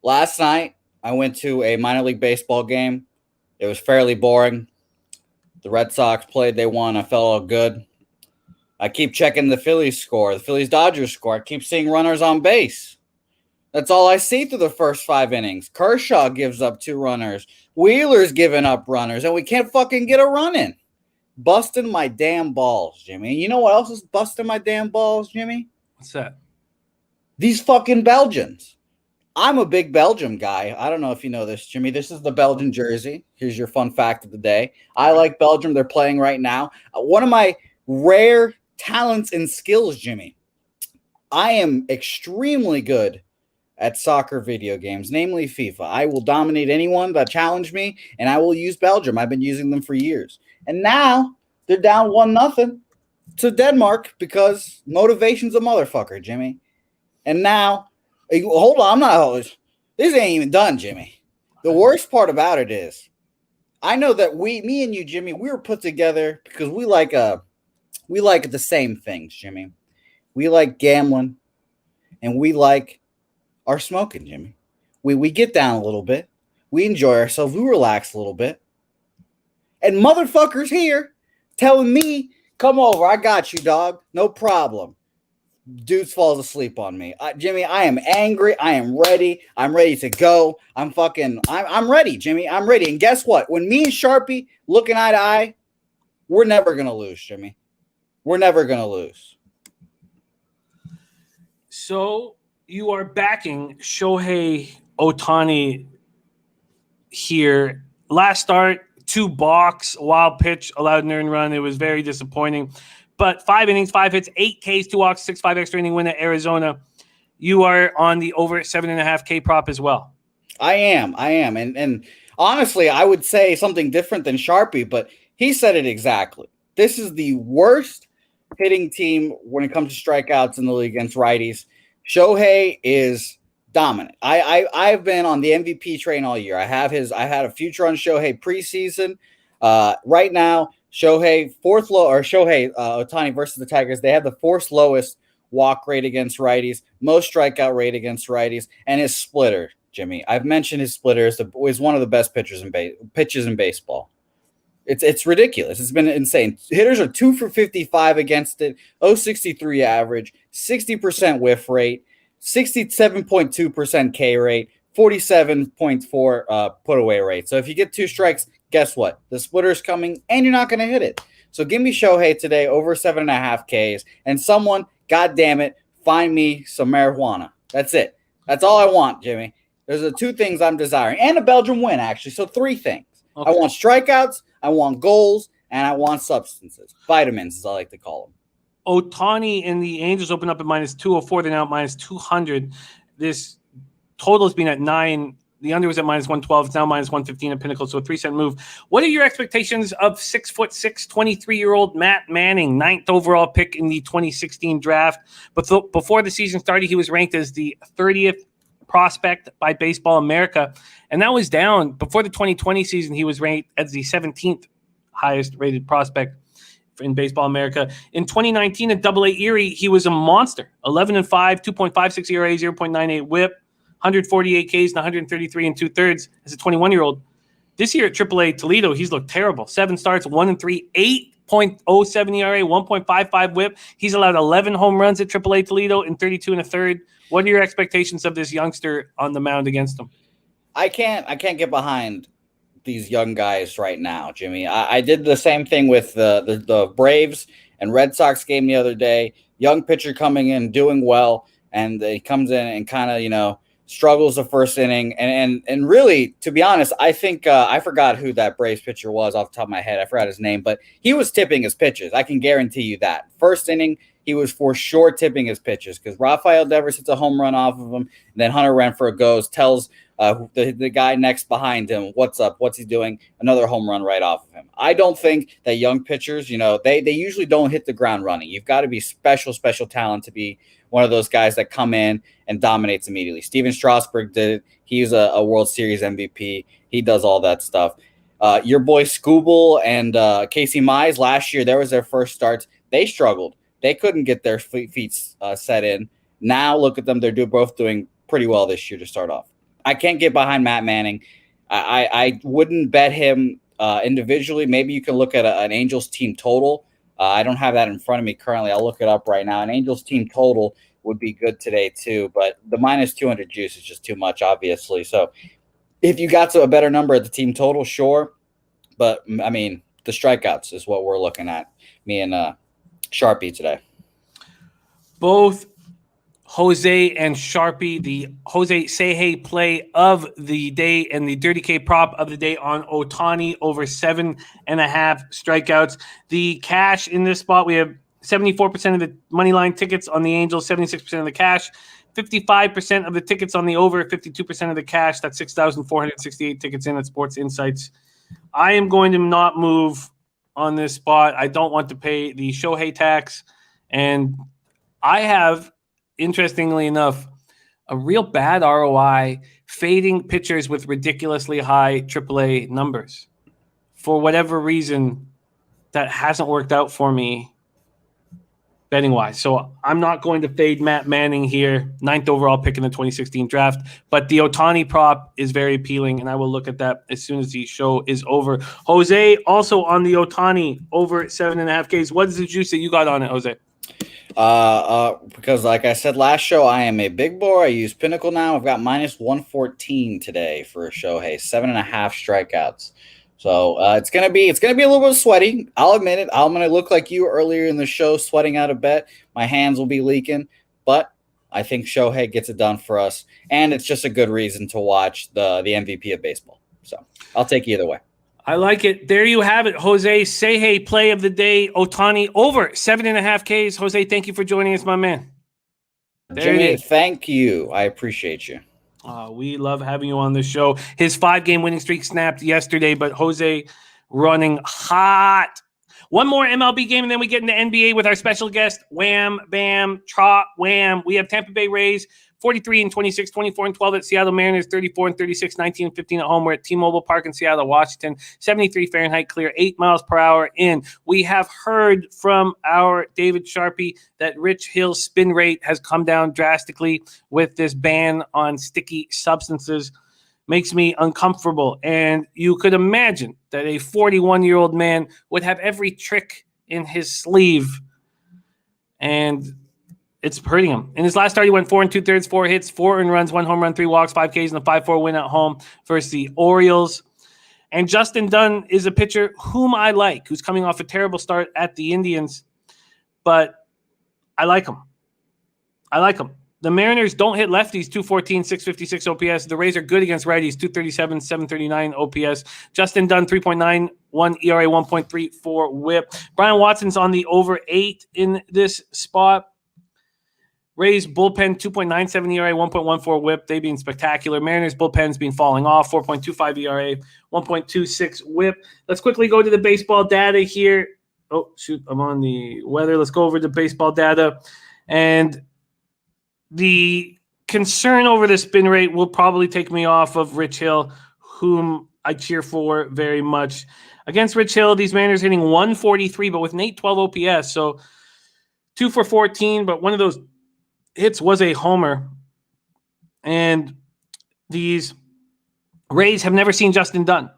Last night, I went to a minor league baseball game. It was fairly boring. The Red Sox played. They won. I felt all good. I keep checking the Phillies score, the Phillies-Dodgers score. I keep seeing runners on base. That's all I see through the first 5 innings. Kershaw gives up 2 runners. Wheeler's giving up runners, and we can't fucking get a run in. Busting my damn balls, Jimmy. And you know what else is busting my damn balls, Jimmy? What's that? These fucking Belgians. I'm a big Belgium guy. I don't know if you know this, Jimmy. This is the Belgian jersey. Here's your fun fact of the day. I like Belgium. They're playing right now. One of my rare talents and skills, Jimmy. I am extremely good at soccer video games, namely FIFA. I will dominate anyone that challenge me, and I will use Belgium. I've been using them for years. And now they're down 1-0 to Denmark because motivation's a motherfucker, Jimmy. And now, hold on, this ain't even done, Jimmy. The worst part about it is, I know that me and you, Jimmy, we were put together because we like the same things, Jimmy. We like gambling, and we like our smoking, Jimmy. We get down a little bit. We enjoy ourselves. We relax a little bit. And motherfuckers here telling me, come over, I got you, dog. No problem. Dudes falls asleep on me. Jimmy, I am angry. I am ready. I'm ready to go. I'm ready, Jimmy. I'm ready. And guess what? When me and Sharpie looking eye to eye, we're never going to lose, Jimmy. We're never going to lose. So you are backing Shohei Ohtani here. Last start, 2 balks, wild pitch, allowed an earned run. It was very disappointing. But 5 innings, 5 hits, 8 Ks, 2 walks, 6-5 extra inning win at Arizona. You are on the over 7.5 K prop as well. I am. And honestly, I would say something different than Sharpie, but he said it exactly. This is the worst hitting team when it comes to strikeouts in the league against righties. Shohei is dominant. I've been on the MVP train all year. I had a future on Shohei preseason. Right now, Shohei Ohtani versus the Tigers. They have the 4th lowest walk rate against righties, most strikeout rate against righties, and his splitter, Jimmy. I've mentioned his splitter is one of the best pitches in baseball. It's ridiculous. It's been insane. Hitters are 2 for 55 against it, 0.63 average, 60% whiff rate, 67.2% K rate, 47.4 put away rate. So if you get 2 strikes, guess what? The splitter's coming and you're not going to hit it. So give me Shohei today over 7.5 Ks, and someone, God damn it, find me some marijuana. That's it. That's all I want, Jimmy. There's the 2 things I'm desiring, and a Belgium win, actually. So 3 things. Okay. I want strikeouts, I want goals, and I want substances. Vitamins, as I like to call them. Ohtani and the Angels open up at -204. They're now at -200. This total has been at 9. The under was at -112. It's now -115 at Pinnacle, so a 3-cent move. What are your expectations of 6'6", 23-year-old Matt Manning, 9th overall pick in the 2016 draft? But before the season started, he was ranked as the 30th prospect by Baseball America, and that was down. Before the 2020 season, he was ranked as the 17th highest-rated prospect in Baseball America. In 2019 at Double-A Erie, he was a monster. 11-5, 2.56 ERA, 0.98 WHIP. 148 Ks and 133 2/3 as a 21-year-old. This year at AAA Toledo, he's looked terrible. 7 starts, 1-3, 8.07 ERA, 1.55 WHIP. He's allowed 11 home runs at AAA Toledo in 32 1/3. What are your expectations of this youngster on the mound against him? I can't get behind these young guys right now, Jimmy. I did the same thing with the Braves and Red Sox game the other day. Young pitcher coming in, doing well, and he comes in and kind of, struggles the first inning. And really, to be honest, I think I forgot who that Braves pitcher was off the top of my head. I forgot his name, but he was tipping his pitches. I can guarantee you that. First inning, he was for sure tipping his pitches because Rafael Devers hits a home run off of him. And then Hunter Renfroe goes, tells the guy next behind him, what's up, what's he doing? Another home run right off of him. I don't think that young pitchers, they usually don't hit the ground running. You've got to be special talent to be one of those guys that come in and dominates immediately. Steven Strasburg did it. He's a World Series MVP. He does all that stuff. Your boy Scooble and Casey Mize last year, there was their first starts. They struggled. They couldn't get their feet set in. Now look at them. They're both doing pretty well this year to start off. I can't get behind Matt Manning. I wouldn't bet him individually. Maybe you can look at an Angels team total. I don't have that in front of me currently. I'll look it up right now. An Angels team total would be good today too, but the -200 juice is just too much, obviously. So if you got to a better number at the team total, sure. But, I mean, the strikeouts is what we're looking at, me and Sharpie today. Both Jose and Sharpie, the Jose Sahlen play of the day and the Dirty K prop of the day on Ohtani over 7.5 strikeouts. The cash in this spot, we have 74% of the money line tickets on the Angels, 76% of the cash, 55% of the tickets on the over, 52% of the cash. That's 6,468 tickets in at Sports Insights. I am going to not move on this spot. I don't want to pay the Shohei tax. And I have, interestingly enough, a real bad ROI fading pitchers with ridiculously high AAA numbers. For whatever reason, that hasn't worked out for me betting-wise. So I'm not going to fade Matt Manning here, 9th overall pick in the 2016 draft. But the Ohtani prop is very appealing, and I will look at that as soon as the show is over. Jose, also on the Ohtani, over 7.5 Ks. What is the juice that you got on it, Jose? Because like I said last show, I am a big boy. I use Pinnacle now. I've got -114 today for a Shohei, 7.5 strikeouts. So it's gonna be a little bit sweaty. I'll admit it. I'm gonna look like you earlier in the show, sweating out a bet. My hands will be leaking, but I think Shohei gets it done for us, and it's just a good reason to watch the MVP of baseball. So I'll take either way. I like it. There you have it, Jose. Sahlen play of the day. Ohtani over 7.5 Ks. Jose, thank you for joining us, my man. Jimmy, thank you. I appreciate you. We love having you on the show. His 5-game winning streak snapped yesterday, but Jose running hot. One more MLB game, and then we get into NBA with our special guest, Wham, Bam, Trot, Wham. We have Tampa Bay Rays, 43-26, 24-12 at Seattle Mariners, 34-36, 19-15 at home. We're at T-Mobile Park in Seattle, Washington, 73 Fahrenheit clear, 8 miles per hour in. We have heard from our David Sharpie that Rich Hill's spin rate has come down drastically with this ban on sticky substances. makes me uncomfortable. And you could imagine that a 41-year-old man would have every trick in his sleeve, and it's hurting him. In his last start, he went 4 2/3, 4 hits, 4 earned runs, 1 home run, 3 walks, 5 Ks, and a 5-4 win at home versus the Orioles. And Justin Dunn is a pitcher whom I like, who's coming off a terrible start at the Indians, but I like him. The Mariners don't hit lefties, 214, 656 OPS. The Rays are good against righties, 237, 739 OPS. Justin Dunn, 3.91 ERA, 1.34 whip. Brian Watson's on the over 8 in this spot. Rays bullpen, 2.97 ERA, 1.14 whip. They being spectacular. Mariners bullpen's been falling off, 4.25 ERA, 1.26 whip. Let's quickly go to the baseball data here. Oh, shoot, I'm on the weather. Let's go over the baseball data. And the concern over the spin rate will probably take me off of Rich Hill, whom I cheer for very much. Against Rich Hill, these Mariners hitting 143, but with an 812 OPS. So 2 for 14, but one of those hits was a homer. And these Rays have never seen Justin Dunn.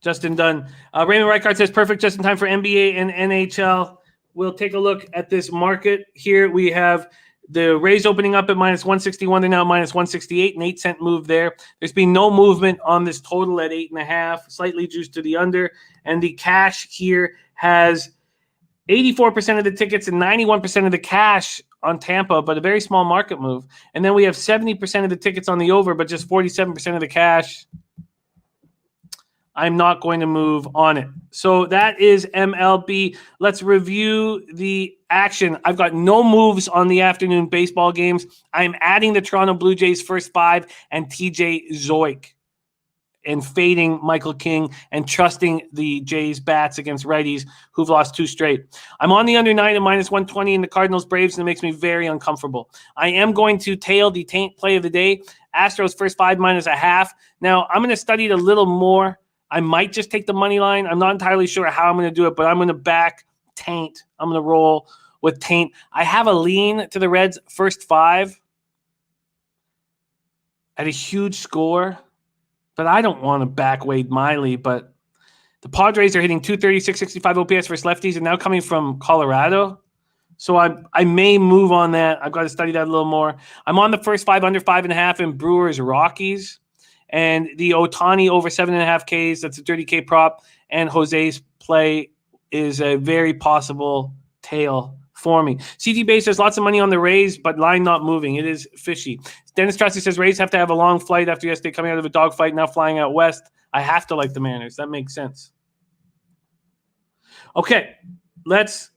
Raymond Reichart says, perfect just in time for NBA and NHL. We'll take a look at this market here. We have the Rays opening up at minus 161. They're now minus 168, an 8-cent move there. There's been no movement on this total at 8.5, slightly juiced to the under. And the cash here has 84% of the tickets and 91% of the cash on Tampa, but a very small market move. And then we have 70% of the tickets on the over, but just 47% of the cash. I'm not going to move on it. So that is MLB. Let's review the action. I've got no moves on the afternoon baseball games. I'm adding the Toronto Blue Jays first 5 and TJ Zoik, and fading Michael King and trusting the Jays bats against righties who've lost 2 straight. I'm on the under 9 at minus 120 in the Cardinals Braves, and it makes me very uncomfortable. I am going to tail the taint play of the day. Astros first 5 minus a half. Now, I'm going to study it a little more. I might just take the money line. I'm not entirely sure how I'm going to do it, but I'm going to back taint. I'm going to roll with taint. I have a lean to the Reds first 5 at a huge score, but I don't want to back Wade Miley. But the Padres are hitting 230, 665 OPS versus lefties, and now coming from Colorado. So I may move on that. I've got to study that a little more. I'm on the first 5 under 5.5 in Brewers Rockies. And the Ohtani over 7.5 Ks, that's a 30K prop. And Jose's play is a very possible tail for me. CT Base says lots of money on the Rays, but line not moving. It is fishy. Dennis Trusty says Rays have to have a long flight after yesterday coming out of a dogfight, now flying out west. I have to like the Mariners. That makes sense. Okay, let's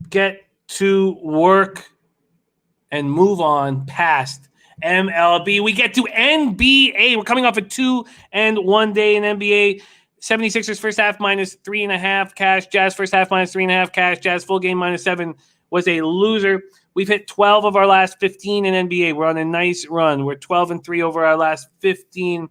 get to work and move on past MLB. We get to NBA. We're coming off a 2-1 day in NBA. 76ers first half minus 3.5 cash. Jazz first half minus 3.5 cash. Jazz full game minus 7 was a loser. We've hit 12 of our last 15 in NBA. We're on a nice run. We're 12-3 over our last 15.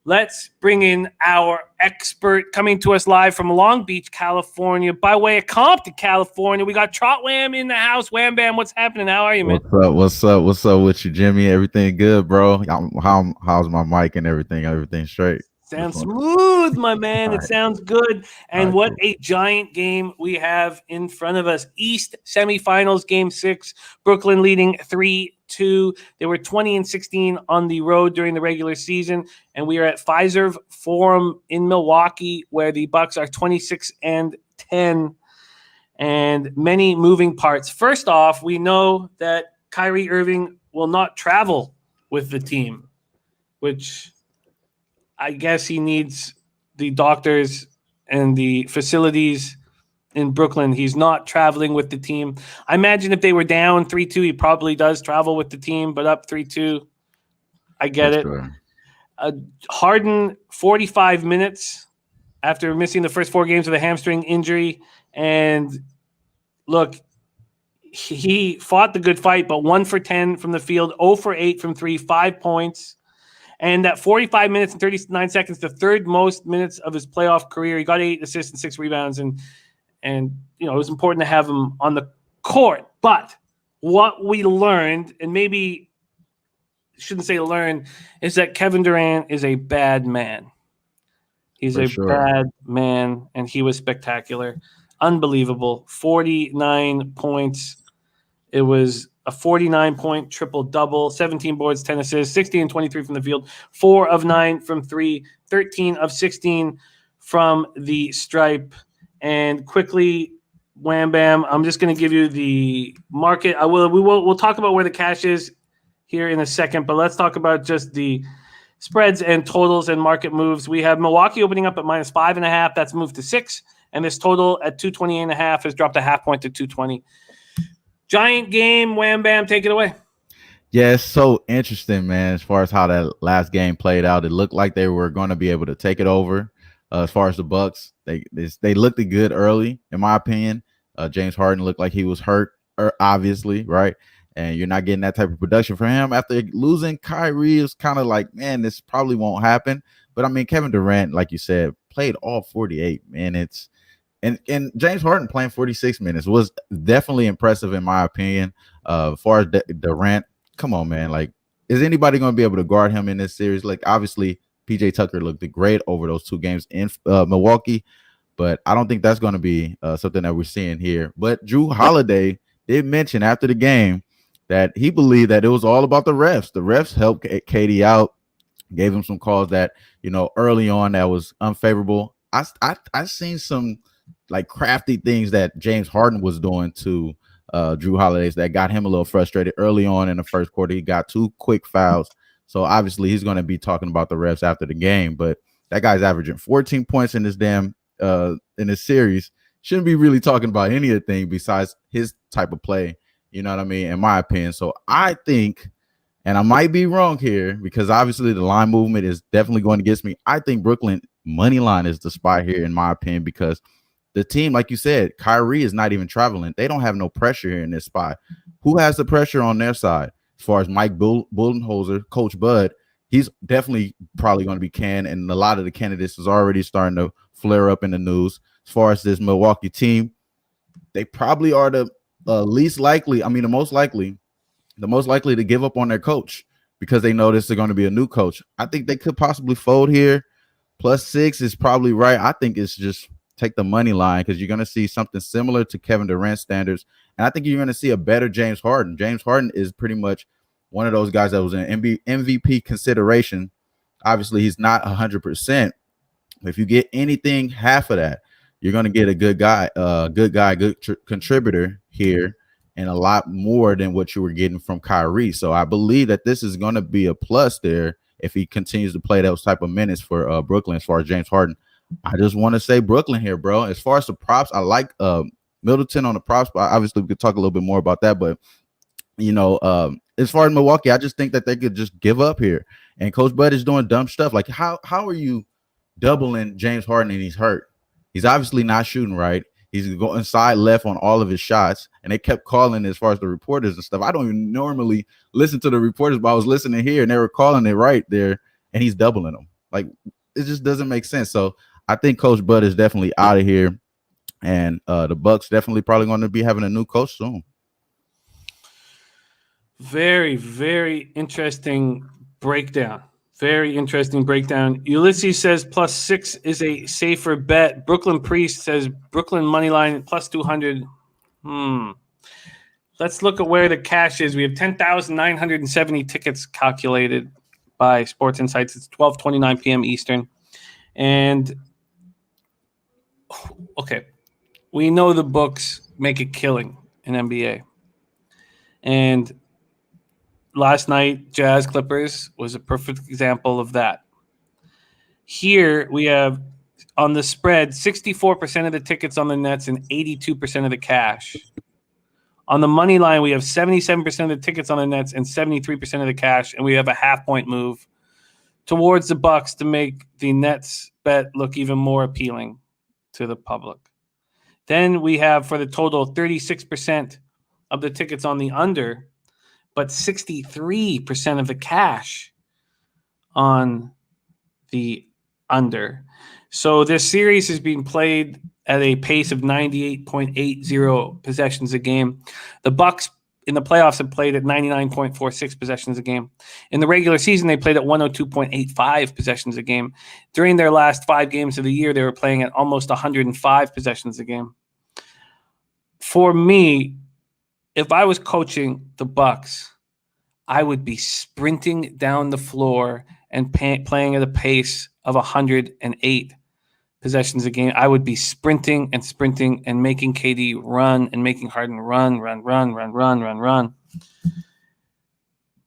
Let's bring in our expert coming to us live from Long Beach, California, by way of Compton, California. We got Trot Wam in the house. Wham Bam, what's happening? How are you, man? What's up with you, Jimmy? Everything good, bro? How's my mic and everything? Everything straight? Sounds smooth, my man. It sounds good. And what cool. a giant game we have in front of us. East semifinals, game 6. Brooklyn leading 3-2. They were 20-16 on the road during the regular season. And we are at Fiserv Forum in Milwaukee, where the Bucks are 26-10. And many moving parts. First off, we know that Kyrie Irving will not travel with the team, which I guess he needs the doctors and the facilities in Brooklyn. He's not traveling with the team. I imagine if they were down 3-2, he probably does travel with the team, but up 3-2, I get it. Sure. Harden, 45 minutes after missing the first 4 games with a hamstring injury. And look, he fought the good fight, but 1 for 10 from the field, 0 for 8 from 3, 5 points. And at 45 minutes and 39 seconds, the third most minutes of his playoff career, he got 8 assists and 6 rebounds. And you know, it was important to have him on the court. But what we learned, and maybe shouldn't say learn, is that Kevin Durant is a bad man. He's For a sure. bad man, and he was spectacular. Unbelievable. 49 points. It was a 49-point triple-double, 17 boards, 10 assists, 16 and 23 from the field, 4 of 9 from 3, 13 of 16 from the stripe. And quickly, Wham Bam, I'm just going to give you the market. We'll talk about where the cash is here in a second, but let's talk about just the spreads and totals and market moves. We have Milwaukee opening up at -5.5. That's moved to 6. And this total at 228.5 has dropped a half point to 220. Giant game, Wham Bam, take it away. Yeah, it's so interesting, man, as far as how that last game played out. It looked like they were going to be able to take it over. As far as the Bucks, they looked good early, in my opinion. James Harden looked like he was hurt, obviously, right? And you're not getting that type of production from him. After losing Kyrie, it's kind of like, man, this probably won't happen. But, I mean, Kevin Durant, like you said, played all 48 minutes. And James Harden playing 46 minutes was definitely impressive, in my opinion. As far as Durant, come on, man. Like, is anybody going to be able to guard him in this series? Like, obviously, PJ Tucker looked great over those 2 games in Milwaukee. But I don't think that's going to be something that we're seeing here. But Drew Holiday did mention after the game that he believed that it was all about the refs. The refs helped KD out, gave him some calls that, early on that was unfavorable. I seen some like crafty things that James Harden was doing to Drew Holiday that got him a little frustrated early on in the first quarter. He got 2 quick fouls. So obviously he's going to be talking about the refs after the game, but that guy's averaging 14 points in this in this series. Shouldn't be really talking about anything besides his type of play. You know what I mean? In my opinion. So I think, and I might be wrong here because obviously the line movement is definitely going against me. I think Brooklyn money line is the spot here, in my opinion, because the team, like you said, Kyrie is not even traveling. They don't have no pressure here in this spot. Who has the pressure on their side? As far as Mike Budenholzer, Coach Bud, he's definitely probably going to be canned, and a lot of the candidates is already starting to flare up in the news. As far as this Milwaukee team, they probably are the most likely to give up on their coach because they know this is going to be a new coach. I think they could possibly fold here. +6 is probably right. I think it's just take the money line because you're going to see something similar to Kevin Durant standards. And I think you're going to see a better James Harden. James Harden is pretty much one of those guys that was in MVP consideration. Obviously, he's not 100%. If you get anything half of that, you're going to get a good contributor here and a lot more than what you were getting from Kyrie. So I believe that this is going to be a plus there if he continues to play those type of minutes for Brooklyn as far as James Harden. I just want to say Brooklyn here, bro. As far as the props, I like Middleton on the props, but obviously we could talk a little bit more about that. But, as far as Milwaukee, I just think that they could just give up here. And Coach Bud is doing dumb stuff. Like, how are you doubling James Harden and he's hurt? He's obviously not shooting right. He's going side left on all of his shots. And they kept calling as far as the reporters and stuff. I don't even normally listen to the reporters, but I was listening here and they were calling it right there. And he's doubling them. Like, it just doesn't make sense. So I think Coach Bud is definitely out of here. And the Bucks definitely probably going to be having a new coach soon. Very, very interesting breakdown. Very interesting breakdown. Ulysses says +6 is a safer bet. Brooklyn Priest says Brooklyn money line +200. Let's look at where the cash is. We have 10,970 tickets calculated by Sports Insights. It's 12:29 p.m. Eastern. And okay, we know the books make a killing in NBA. And last night, Jazz Clippers was a perfect example of that. Here we have on the spread 64% of the tickets on the Nets and 82% of the cash. On the money line, we have 77% of the tickets on the Nets and 73% of the cash, and we have a half-point move towards the Bucks to make the Nets bet look even more appealing to the public. Then we have for the total 36% of the tickets on the under, but 63% of the cash on the under. So this series is being played at a pace of 98.80 possessions a game. The Bucks in the playoffs have played at 99.46 possessions a game. In the regular season, they played at 102.85 possessions a game. During their last 5 games of the year, they were playing at almost 105 possessions a game. For me, if I was coaching the Bucks, I would be sprinting down the floor and playing at a pace of 108 possessions a game. I would be sprinting and making KD run and making Harden run.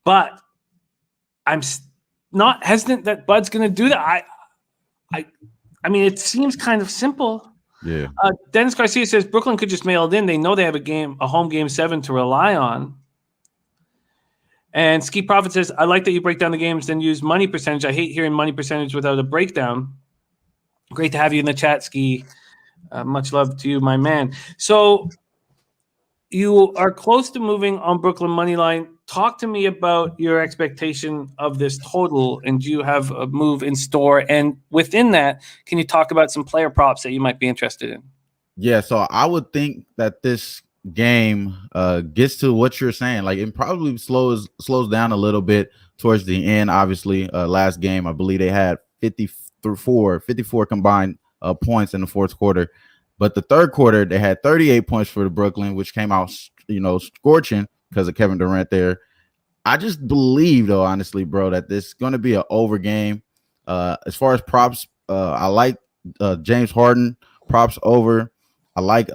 But I'm not hesitant that Bud's going to do that. I mean, it seems kind of simple. Yeah. Dennis Garcia says Brooklyn could just mail it in. They know they have a home game 7 to rely on. And Ski Prophet says, I like that you break down the games then use money percentage. I hate hearing money percentage without a breakdown. Great to have you in the chat, Ski. Much love to you, my man. So you are close to moving on Brooklyn Moneyline. Talk to me about your expectation of this total, and do you have a move in store? And within that, can you talk about some player props that you might be interested in? Yeah, so I would think that this game gets to what you're saying. Like, it probably slows down a little bit towards the end. Obviously, last game, I believe they had 54 combined points in the fourth quarter. But the third quarter, they had 38 points for the Brooklyn, which came out, scorching because of Kevin Durant there. I just believe, though, honestly, bro, that this is going to be an over game. As far as props, I like James Harden props over. I like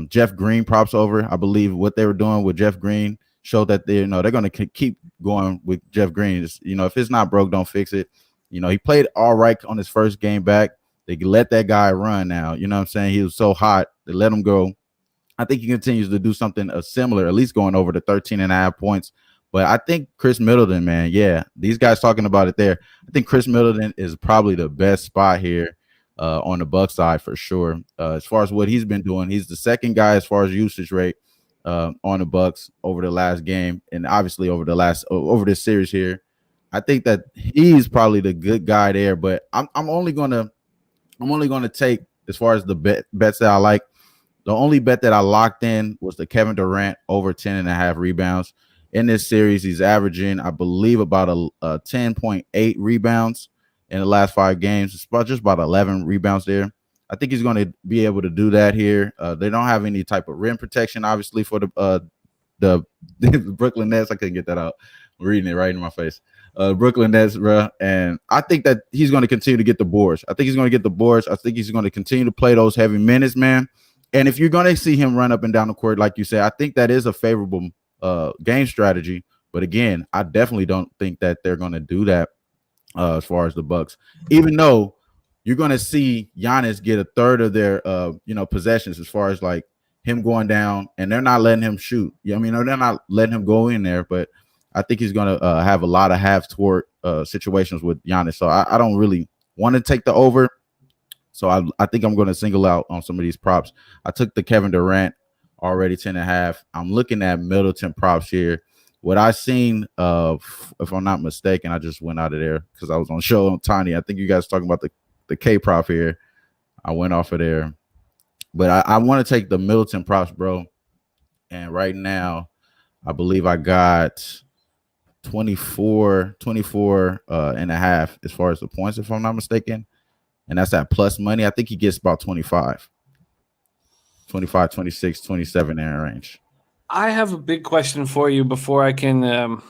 Jeff Green props over. I believe what they were doing with Jeff Green showed that they're going to keep going with Jeff Green. If it's not broke, don't fix it. He played all right on his first game back. They let that guy run now. You know what I'm saying? He was so hot. They let him go. I think he continues to do something similar, at least going over the 13.5 points. But I think Chris Middleton, man, yeah, these guys talking about it there. I think Chris Middleton is probably the best spot here on the Bucs side for sure. As far as what he's been doing, he's the second guy as far as usage rate on the Bucs over the last game, and obviously over this series here. I think that he's probably the good guy there, but I'm only gonna take, as far as the bets that I like. The only bet that I locked in was the Kevin Durant over 10.5 rebounds in this series. He's averaging, I believe, about a 10.8 rebounds in the last 5 games. It's about 11 rebounds there. I think he's going to be able to do that here. They don't have any type of rim protection, obviously, for the Brooklyn Nets. I couldn't get that out. I'm reading it right in my face. Brooklyn Nets, bro. And I think that he's going to continue to get the boards. I think he's going to continue to play those heavy minutes, man. And if you're going to see him run up and down the court, like you said, I think that is a favorable game strategy. But again, I definitely don't think that they're going to do that as far as the Bucks, even though you're going to see Giannis get a third of their, possessions as far as like him going down, and they're not letting him shoot. They're not letting him go in there, but I think he's going to have a lot of half-court situations with Giannis. So I don't really want to take the over. So I think I'm going to single out on some of these props. I took the Kevin Durant already 10.5. I'm looking at Middleton props here. What I seen, if I'm not mistaken, I just went out of there because I was on show on Tiny. I think you guys talking about the K prop here. I went off of there. But I want to take the Middleton props, bro. And right now, I believe I got 24 and a half as far as the points, if I'm not mistaken. And that's at plus money. I think he gets about 25, 26, 27 in range. I have a big question for you before I can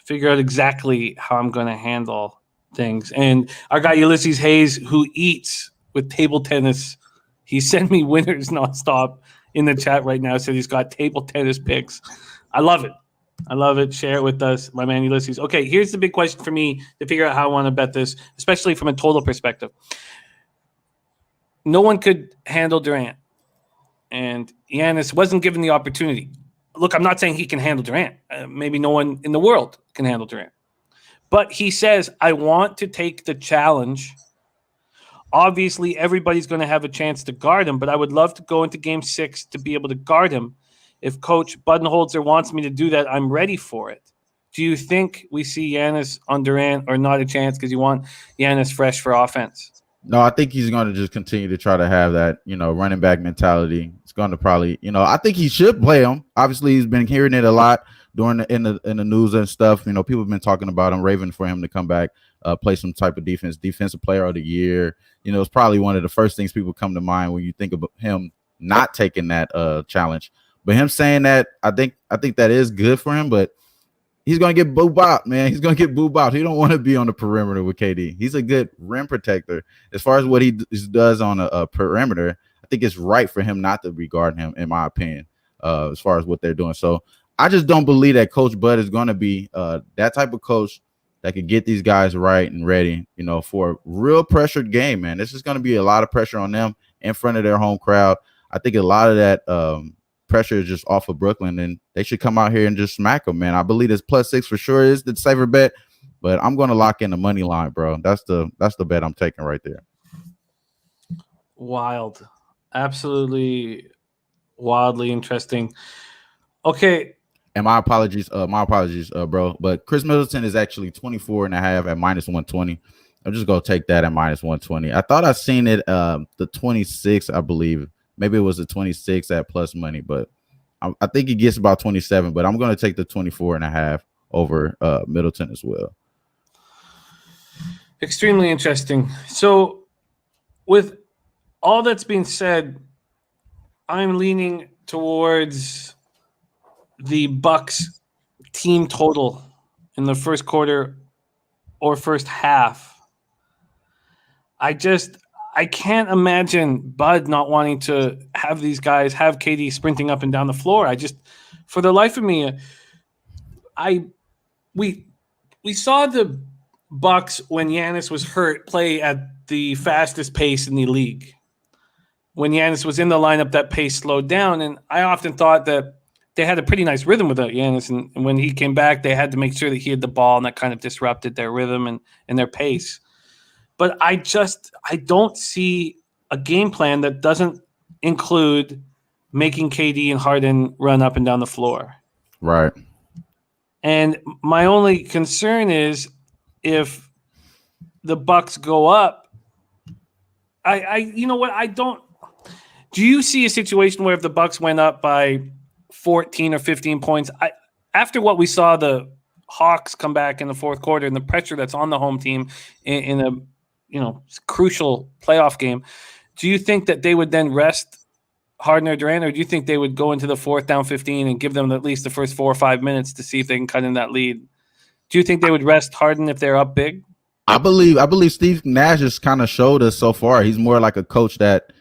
figure out exactly how I'm going to handle things. And our guy Ulysses Hayes, who eats with table tennis, he sent me winners nonstop in the chat right now. Said he's got table tennis picks. I love it. Share it with us, my man Ulysses. Okay, here's the big question for me to figure out how I want to bet this, especially from a total perspective. No one could handle Durant, and Giannis wasn't given the opportunity. Look, I'm not saying he can handle Durant. Maybe no one in the world can handle Durant. But he says, I want to take the challenge. Obviously, everybody's going to have a chance to guard him, but I would love to go into Game 6 to be able to guard him. If Coach Budenholzer wants me to do that, I'm ready for it. Do you think we see Giannis on Durant, or not a chance because you want Giannis fresh for offense? No, I think he's going to just continue to try to have that, running back mentality. It's going to probably, I think he should play him. Obviously, he's been hearing it a lot in the news and stuff. You know, people have been talking about him, raving for him to come back, play some type of defense, defensive player of the year. You know, it's probably one of the first things people come to mind when you think about him not taking that challenge. But him saying that, I think that is good for him, but he's going to get boo-bopped, man. He's going to get boo-bopped. He don't want to be on the perimeter with KD. He's a good rim protector. As far as what he does on a perimeter, I think it's right for him not to regard him, in my opinion, as far as what they're doing. So I just don't believe that Coach Bud is going to be that type of coach that could get these guys right and ready, you know, for a real pressured game, man. This is going to be a lot of pressure on them in front of their home crowd. I think a lot of that pressure is just off of Brooklyn, and they should come out here and just smack them, man. I believe this +6 for sure is the safer bet, but I'm going to lock in the money line, bro. That's the bet I'm taking right there. Wild. Absolutely wildly interesting. Okay. And my apologies, bro. But Chris Middleton is actually 24.5 at -120. I'm just going to take that at -120. I thought I seen it the 26, I believe. Maybe it was a 26 at plus money, but I think he gets about 27. But I'm going to take the 24.5 over Middleton as well. Extremely interesting. So with all that's being said, I'm leaning towards the Bucks team total in the first quarter or first half. I can't imagine Bud not wanting to have these guys have KD sprinting up and down the floor. For the life of me, we saw the Bucks when Giannis was hurt play at the fastest pace in the league. When Giannis was in the lineup, that pace slowed down, and I often thought that they had a pretty nice rhythm without Giannis, and when he came back, they had to make sure that he had the ball, and that kind of disrupted their rhythm and their pace. But I don't see a game plan that doesn't include making KD and Harden run up and down the floor. Right. And my only concern is if the Bucks go up, you know what? Do you see a situation where if the Bucks went up by 14 or 15 points, after what we saw the Hawks come back in the fourth quarter and the pressure that's on the home team in a crucial playoff game, do you think that they would then rest Harden or Durant, or do you think they would go into the fourth down 15 and give them at least the first 4 or 5 minutes to see if they can cut in that lead? Do you think they would rest Harden if they're up big? I believe Steve Nash has kind of showed us so far. He's more like a coach that,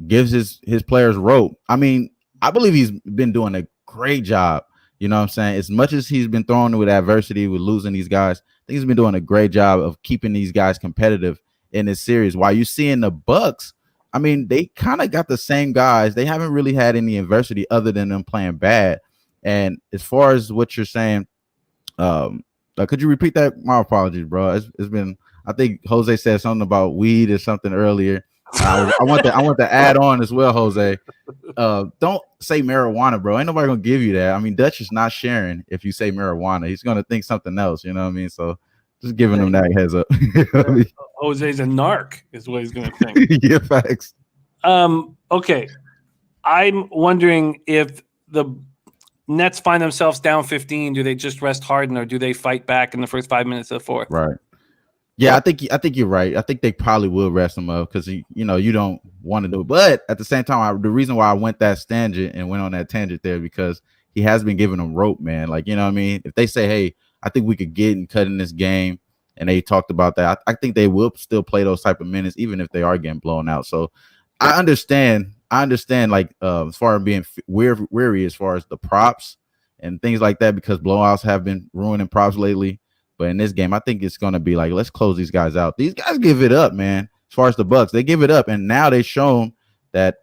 gives his players rope. I mean, I believe he's been doing a great job. You know what I'm saying? As much as he's been thrown with adversity, with losing these guys, I think he's been doing a great job of keeping these guys competitive in this series. While you see in the Bucks, I mean, they kind of got the same guys. They haven't really had any adversity other than them playing bad. And as far as what you're saying, could you repeat that? My apologies, bro. It's been, I think Jose said something about weed or something earlier. I want to add on as well, Jose. Don't say marijuana, bro. Ain't nobody gonna give you that. I mean, Dutch is not sharing if you say marijuana. He's gonna think something else. You know what I mean? So just giving him that heads up. Jose's a narc, is what he's gonna think. Yeah, facts. Okay. I'm wondering if the Nets find themselves down 15. Do they just rest Harden, or do they fight back in the first 5 minutes of the fourth? Right. Yeah, I think you're right. I think they probably will rest him up because you don't want to do it. But at the same time, the reason why I went on that tangent there because he has been giving them rope, man. Like, you know what I mean? If they say, hey, I think we could get and cut in this game, and they talked about that, I think they will still play those type of minutes, even if they are getting blown out. So I understand like as far as being weary as far as the props and things like that, because blowouts have been ruining props lately. But in this game, I think it's going to be like, let's close these guys out. These guys give it up, man. As far as the Bucks, they give it up. And now they've shown that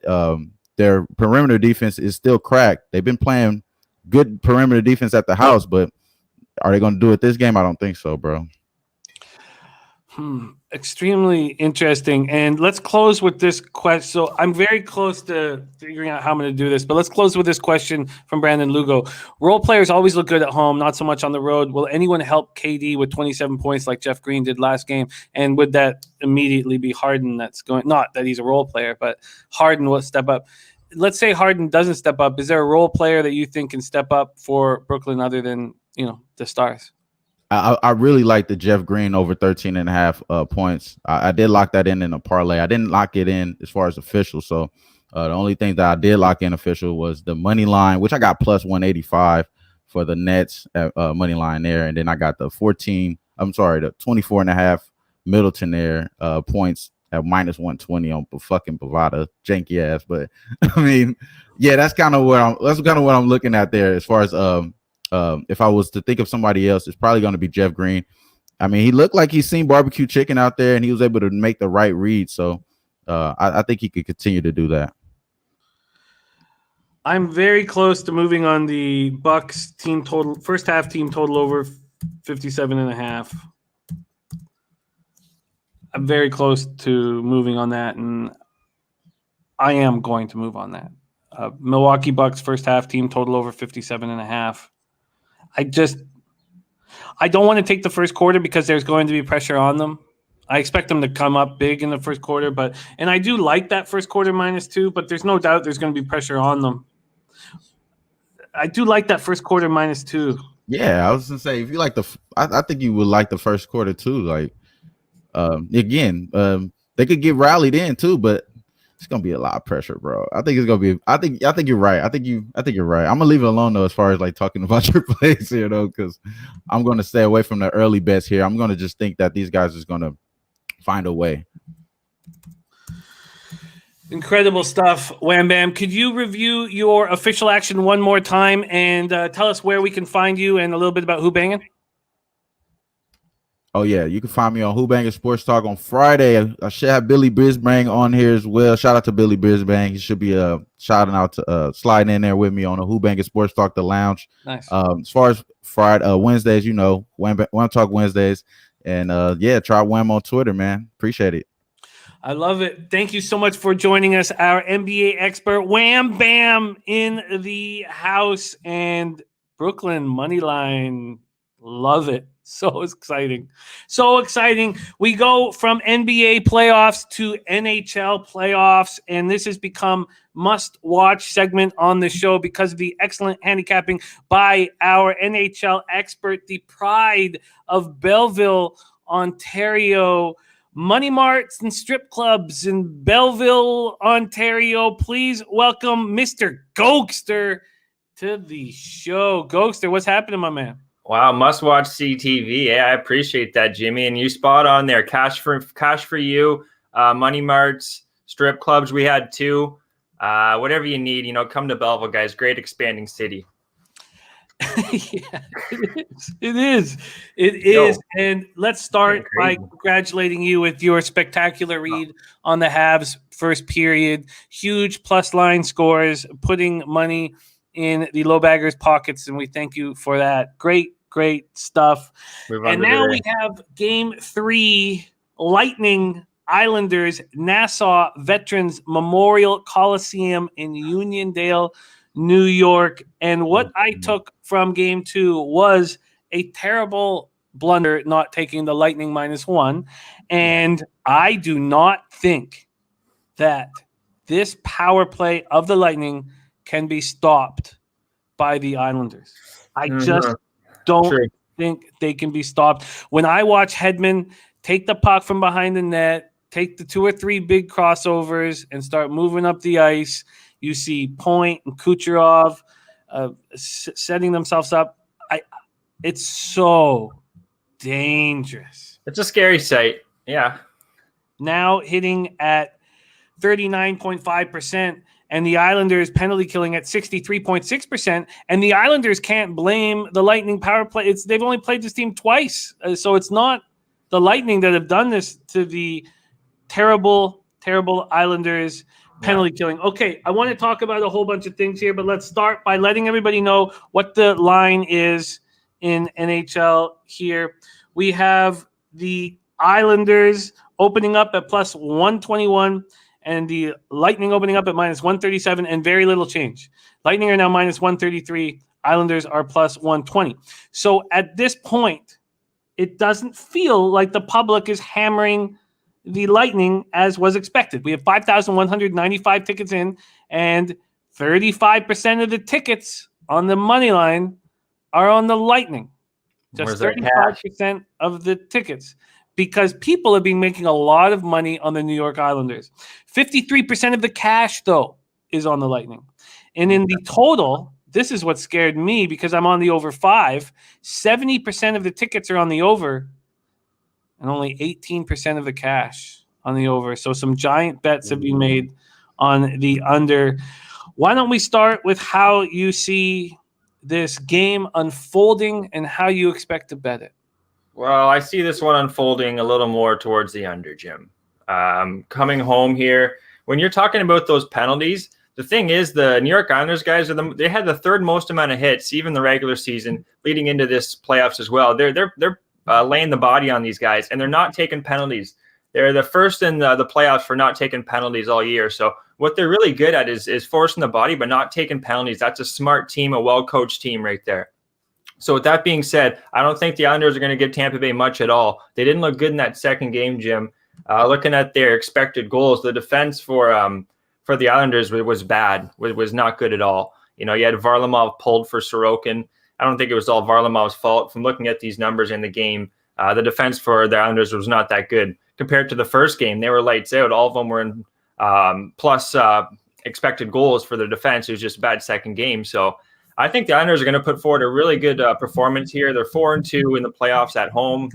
their perimeter defense is still cracked. They've been playing good perimeter defense at the house, but are they going to do it this game? I don't think so, bro. Extremely interesting. And let's close with this question. So I'm very close to figuring out how I'm going to do this, but let's close with this question from Brandon Lugo. Role players always look good at home, not so much on the road. Will anyone help KD with 27 points like Jeff Green did last game? And would that immediately be Harden that's going, not that he's a role player, but Harden will step up? let's say Harden doesn't step up. Is there a role player that you think can step up for Brooklyn other than, the stars? I really like the Jeff Green over 13.5 points. I did lock that in a parlay. I didn't lock it in as far as official. So the only thing that I did lock in official was the money line, which I got plus 185 for the Nets money line there. And then I got the 24.5 Middleton there points at minus 120 on fucking Bovada, janky ass. But I mean, yeah, that's kind of what I'm looking at there as far as if I was to think of somebody else, it's probably going to be Jeff Green. I mean, he looked like he's seen barbecue chicken out there, and he was able to make the right read. So I think he could continue to do that. I'm very close to moving on the Bucks team total, first half team total over 57.5. I'm very close to moving on that, and I am going to move on that. Milwaukee Bucks first half team total over 57.5. I don't want to take the first quarter because there's going to be pressure on them. I expect them to come up big in the first quarter, and I do like that first quarter -2, but there's no doubt there's going to be pressure on them. I do like that first quarter -2. Yeah, I was gonna say, if you like I think you would like the first quarter too. Like, they could get rallied in too, but it's gonna be a lot of pressure, bro. I think it's gonna be. I think you're right. I think you're right. I'm gonna leave it alone though, as far as like talking about your plays here though, because I'm gonna stay away from the early bets here. I'm gonna just think that these guys is gonna find a way. Incredible stuff, Wham Bam. Could you review your official action one more time and tell us where we can find you and a little bit about Who Bangin'? Oh, yeah. You can find me on Who Bangin' Sports Talk on Friday. I should have Billy Brisbane on here as well. Shout out to Billy Brisbane. He should be shouting out to sliding in there with me on the Who Bangin' Sports Talk, the lounge. Nice. As far as Friday, Wednesdays, Wham Talk Wednesdays. And, Trot Wam on Twitter, man. Appreciate it. I love it. Thank you so much for joining us, our NBA expert, Wham Bam, in the house, and Brooklyn money line. Love it. So exciting. So exciting. We go from NBA playoffs to NHL playoffs, and this has become must-watch segment on the show because of the excellent handicapping by our NHL expert, the pride of Belleville, Ontario, Money Marts and strip clubs in Belleville, Ontario. Please welcome Mr. Gogster to the show. Gogster, what's happening, my man? Wow, must watch CTV. Yeah, I appreciate that, Jimmy. And you spot on there. Cash for you, Money Marts, strip clubs. We had 2. Whatever you need, come to Belleville, guys. Great expanding city. Yeah, it is. And let's start by congratulating you with your spectacular read on the Habs first period. Huge plus line scores, putting money in the low baggers' pockets, and we thank you for that. Great stuff. And now we have Game 3, Lightning Islanders, Nassau Veterans Memorial Coliseum in Uniondale, New York. And what I took from Game 2 was a terrible blunder not taking the Lightning -1. And I do not think that this power play of the Lightning can be stopped by the Islanders. I just don't think they can be stopped. When I watch Hedman take the puck from behind the net, take the 2 or 3 big crossovers, and start moving up the ice, you see Point and Kucherov setting themselves up. It's so dangerous. It's a scary sight. Yeah. Now hitting at 39.5%, and the Islanders penalty killing at 63.6%. And the Islanders can't blame the Lightning power play. They've only played this team twice. So it's not the Lightning that have done this to the terrible, terrible Islanders penalty killing. Okay, I want to talk about a whole bunch of things here, but let's start by letting everybody know what the line is in NHL here. We have the Islanders opening up at plus 121 and the Lightning opening up at minus 137 and very little change. Lightning are now minus 133. Islanders are plus 120. So at this point, it doesn't feel like the public is hammering the Lightning as was expected. We have 5,195 tickets in, and 35% of the tickets on the money line are on the Lightning. Just 35% of the tickets, because people have been making a lot of money on the New York Islanders. 53% of the cash, though, is on the Lightning. And in the total, this is what scared me because I'm on the over 5. 70% of the tickets are on the over and only 18% of the cash on the over. So some giant bets have been made on the under. Why don't we start with how you see this game unfolding and how you expect to bet it? Well, I see this one unfolding a little more towards the under, Jim. Coming home here, when you're talking about those penalties, the thing is the New York Islanders guys they had the third most amount of hits, even the regular season, leading into this playoffs as well. They're laying the body on these guys, and they're not taking penalties. They're the first in the playoffs for not taking penalties all year. So what they're really good at is forcing the body, but not taking penalties. That's a smart team, a well-coached team right there. So with that being said, I don't think the Islanders are going to give Tampa Bay much at all. They didn't look good in that second game, Jim. Looking at their expected goals, the defense for the Islanders was bad. Was not good at all. You know, you had Varlamov pulled for Sorokin. I don't think it was all Varlamov's fault. From looking at these numbers in the game, the defense for the Islanders was not that good. Compared to the first game, they were lights out. All of them were in plus expected goals for the defense. It was just a bad second game. So I think the Islanders are going to put forward a really good performance here. They're 4-2 in the playoffs at home.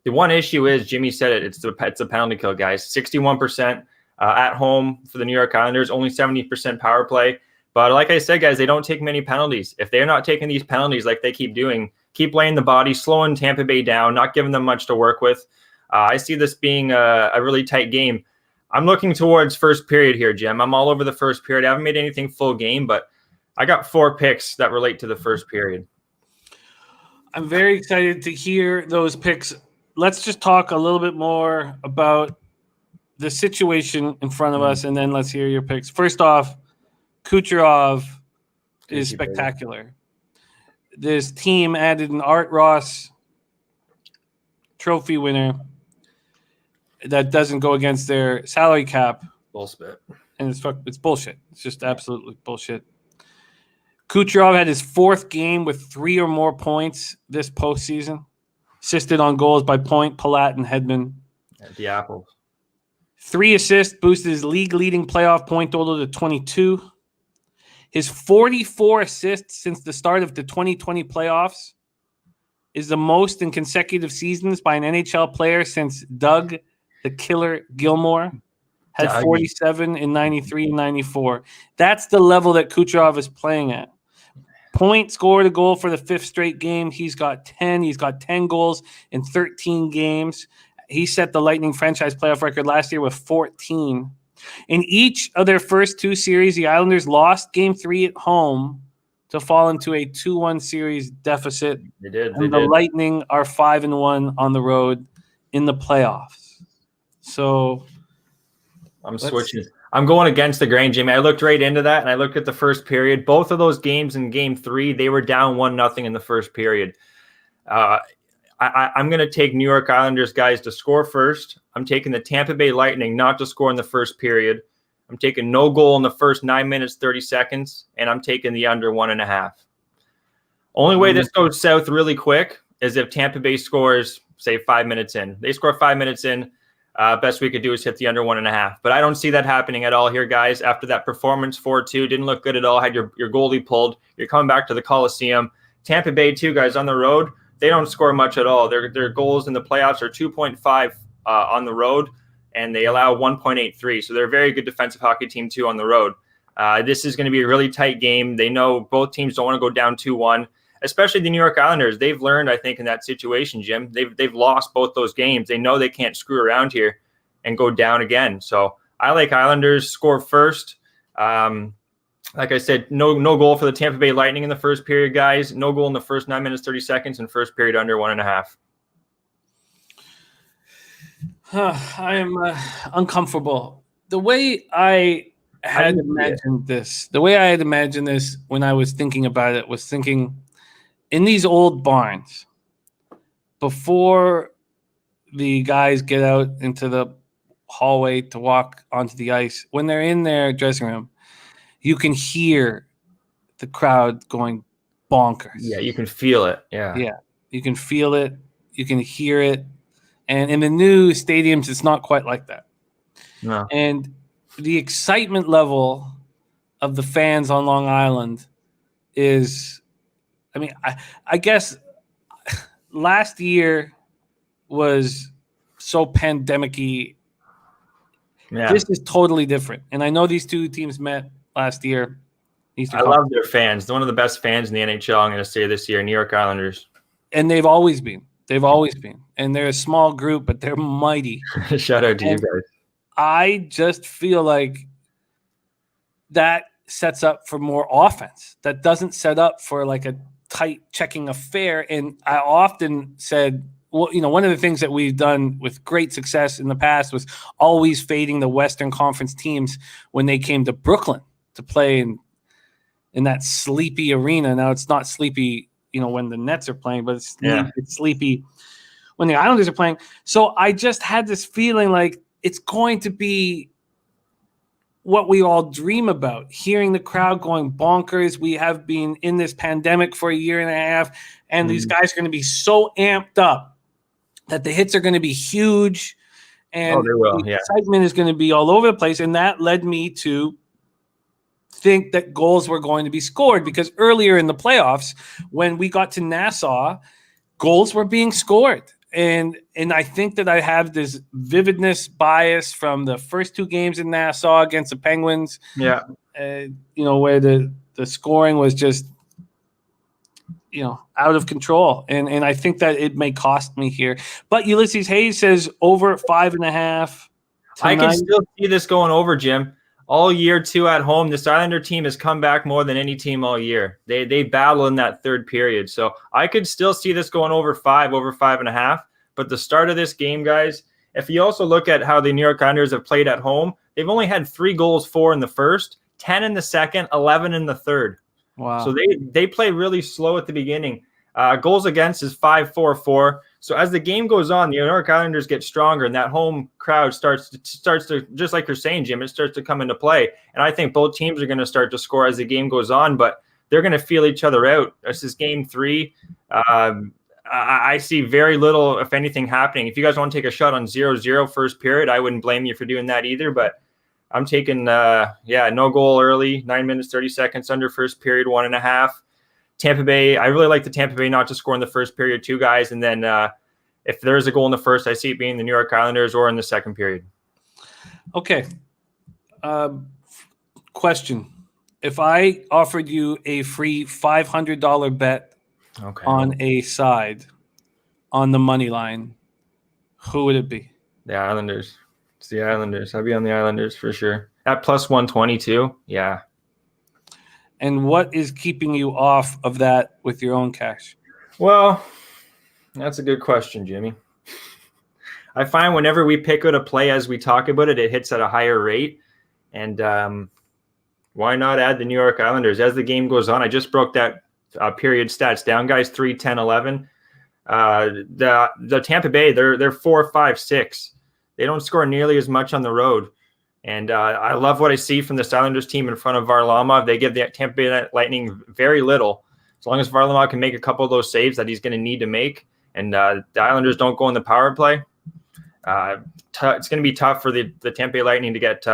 The one issue is, Jimmy said it, it's a penalty kill, guys. 61% at home for the New York Islanders, only 70% power play. But like I said, guys, they don't take many penalties. If they're not taking these penalties like they keep doing, keep laying the body, slowing Tampa Bay down, not giving them much to work with, I see this being a really tight game. I'm looking towards first period here, Jim. I'm all over the first period. I haven't made anything full game, but I got 4 picks that relate to the first period. I'm very excited to hear those picks. Let's just talk a little bit more about the situation in front of us, and then let's hear your picks. First off, Kucherov is spectacular. This team added an Art Ross trophy winner that doesn't go against their salary cap. Bullshit. And it's bullshit. It's just absolutely bullshit. Kucherov had his 4th game with 3 or more points this postseason. Assisted on goals by Point, Palat, and Hedman. At the Apples. 3 assists boosted his league-leading playoff point total to 22. His 44 assists since the start of the 2020 playoffs is the most in consecutive seasons by an NHL player since Doug the Killer Gilmore had 47 in 93 and 94. That's the level that Kucherov is playing at. Point scored a goal for the 5th straight game. He's got 10. He's got 10 goals in 13 games. He set the Lightning franchise playoff record last year with 14. In each of their first 2 series, the Islanders lost Game 3 at home to fall into a 2-1 series deficit. They did. The Lightning are 5-1 on the road in the playoffs. So I'm switching. I'm going against the grain, Jimmy. I looked right into that, and I looked at the first period. Both of those games in Game 3, they were down 1-0 in the first period. I'm going to take New York Islanders guys to score first. I'm taking the Tampa Bay Lightning not to score in the first period. I'm taking no goal in the first 9 minutes, 30 seconds, and I'm taking the under 1.5. Only way this goes south really quick is if Tampa Bay scores, say, 5 minutes in. They score 5 minutes in. Best we could do is hit the under 1.5. But I don't see that happening at all here, guys. After that performance, 4-2, didn't look good at all. Had your goalie pulled. You're coming back to the Coliseum. Tampa Bay, too, guys, on the road, they don't score much at all. Their goals in the playoffs are 2.5 on the road, and they allow 1.83. So they're a very good defensive hockey team, too, on the road. This is going to be a really tight game. They know both teams don't want to go down 2-1. Especially the New York Islanders. They've learned, I think, in that situation, Jim. They've lost both those games. They know they can't screw around here and go down again. So I like Islanders score first. Like I said, no goal for the Tampa Bay Lightning in the first period, guys. No goal in the first 9 minutes, 30 seconds, and first period under 1.5. I am uncomfortable. The way I had imagined this when I was thinking about it was thinking, in these old barns, before the guys get out into the hallway to walk onto the ice, when they're in their dressing room, you can hear the crowd going bonkers. Yeah, you can feel it. Yeah, you can feel it. You can hear it. And in the new stadiums, it's not quite like that. No. And the excitement level of the fans on Long Island is, I mean, I guess last year was so pandemic-y. Yeah. This is totally different. And I know these two teams met last year. I love their fans. They're one of the best fans in the NHL, I'm going to say this year, New York Islanders. And they've always been. And they're a small group, but they're mighty. Shout out to you guys. I just feel like that sets up for more offense. That doesn't set up for like a tight checking affair. And I often said, well, one of the things that we've done with great success in the past was always fading the Western Conference teams when they came to Brooklyn to play in that sleepy arena. Now it's not sleepy, when the Nets are playing, but it's sleepy when the Islanders are playing. So I just had this feeling like it's going to be what we all dream about, hearing the crowd going bonkers. We have been in this pandemic for a year and a half, and these guys are going to be so amped up that the hits are going to be huge, and the excitement is going to be all over the place. And that led me to think that goals were going to be scored, because earlier in the playoffs, when we got to Nassau, goals were being scored. And I think that I have this vividness bias from the first two games in Nassau against the Penguins. Yeah. Where the scoring was just, out of control. And I think that it may cost me here. But Ulysses Hayes says over 5.5. I can still see this going over, Jim. All year two at home, this Islander team has come back more than any team all year. They battle in that third period. So I could still see this going over 5.5. But the start of this game, guys, if you also look at how the New York Islanders have played at home, they've only had 3 goals, 4 in the first, 10 in the second, 11 in the third. Wow. So they play really slow at the beginning. Goals against is 5.44. So as the game goes on, the New York Islanders get stronger, and that home crowd starts to, just like you're saying, Jim, it starts to come into play. And I think both teams are going to start to score as the game goes on, but they're going to feel each other out. This is game 3. I see very little, if anything, happening. If you guys want to take a shot on 0-0 first period, I wouldn't blame you for doing that either. But I'm taking, no goal early, 9 minutes, 30 seconds under first period, 1.5. Tampa Bay, I really like the Tampa Bay not to score in the first period, 2 guys. And then if there is a goal in the first, I see it being the New York Islanders or in the second period. Okay. Question. If I offered you a free $500 bet on a side on the money line, who would it be? The Islanders. It's the Islanders. I'd be on the Islanders for sure. At plus 122. Yeah. And what is keeping you off of that with your own cash? Well, that's a good question, Jimmy. I find whenever we pick out a play as we talk about it, it hits at a higher rate. And why not add the New York Islanders as the game goes on? I just broke that period stats down, guys. 3, 10, 11. The Tampa Bay, they're 4, 5, 6. They don't score nearly as much on the road. And I love what I see from the Islanders team in front of Varlamov. They give the Tampa Bay Lightning very little. As long as Varlamov can make a couple of those saves that he's going to need to make, and the Islanders don't go in the power play, it's going to be tough for the Tampa Bay Lightning to get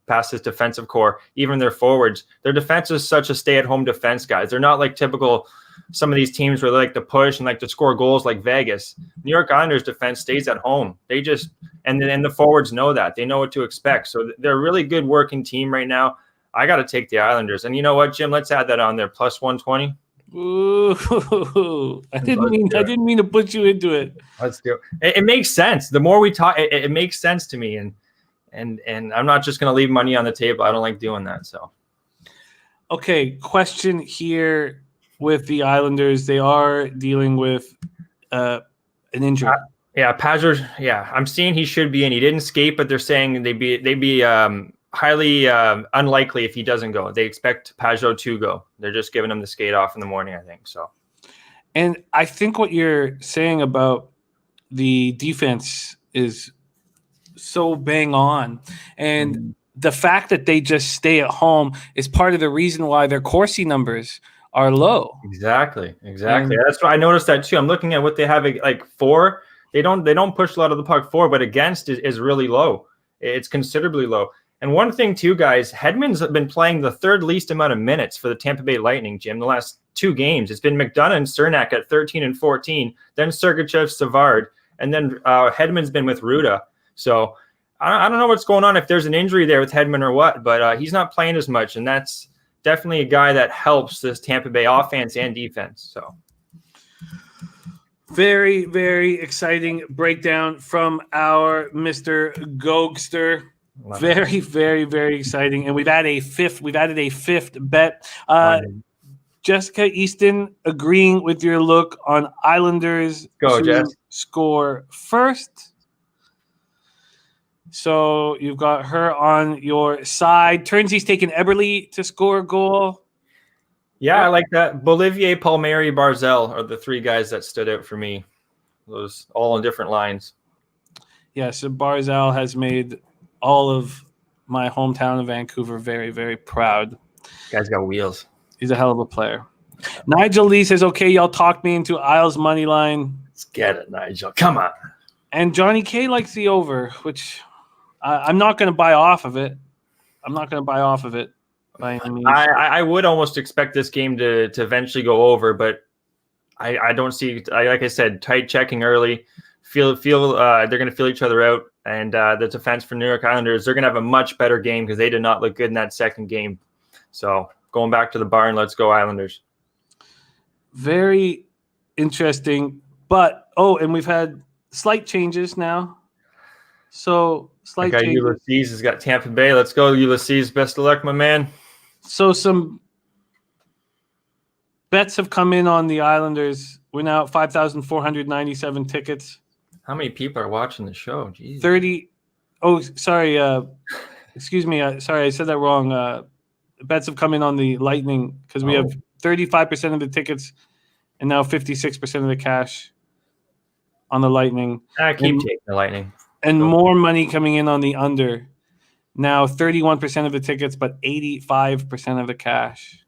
past this defensive core, even their forwards. Their defense is such a stay-at-home defense, guys. They're not like typical some of these teams where they like to push and like to score goals like Vegas. New York Islanders defense stays at home. They just and the forwards know that. They know what to expect. So they're a really good working team right now. I got to take the Islanders. And you know what, Jim? Let's add that on there. Plus 120. Ooh, I didn't mean to put you into it. Let's do it. It makes sense. The more we talk, it makes sense to me. And I'm not just going to leave money on the table. I don't like doing that. So, okay. Question here with the Islanders. They are dealing with an injury. Padres. Yeah, I'm seeing he should be in. He didn't skate, but they're saying they'd be highly unlikely if he doesn't go. They expect Pajot to go. They're just giving him the skate off in the morning, I think. So, and I think what you're saying about the defense is so bang on. And the fact that they just stay at home is part of the reason why their Corsi numbers are low. Exactly. That's what I noticed that too. I'm looking at what they have, like for. They don't push a lot of the puck forward, but against is really low. It's considerably low. And one thing too, guys, Hedman's been playing the third least amount of minutes for the Tampa Bay Lightning, Jim, the last 2 games. It's been McDonough and Cernak at 13 and 14, then Sergachev, Savard, and then Hedman's been with Ruda. So I don't know what's going on, if there's an injury there with Hedman or what, but he's not playing as much, and that's definitely a guy that helps this Tampa Bay offense and defense. So very, very exciting breakdown from our Mr. Gogster. Very, very, very exciting. And we've added a fifth bet. Jessica Easton agreeing with your look on Islanders to score first. So you've got her on your side. Turnsy's taking Eberle to score a goal. Yeah, I like that. Bolivier, Palmieri, Barzell are the 3 guys that stood out for me. Those all on different lines. Yeah, so Barzell has made all of my hometown of Vancouver very, very proud. Guy's got wheels. He's a hell of a player. Nigel Lee says, okay, y'all talked me into Isles money line. Let's get it, Nigel. Come on. And Johnny K likes the over, which I'm not going to buy off of it. By any means. I would almost expect this game to eventually go over, but I don't see, like I said, tight checking early. Feel they're going to feel each other out, and the defense for New York Islanders, they're going to have a much better game because they did not look good in that second game. So going back to the barn, let's go Islanders. Very interesting, but and we've had slight changes now. So slight changes. Ulysses has got Tampa Bay. Let's go, Ulysses. Best of luck, my man. So some bets have come in on the Islanders. We're now at 5,497 tickets. How many people are watching the show? Jeez. 30. Oh, sorry. Excuse me. Sorry, I said that wrong. Bets have come in on the Lightning because we have 35% of the tickets and now 56% of the cash on the Lightning. I keep taking the Lightning. And more money coming in on the under. Now 31% of the tickets, but 85% of the cash.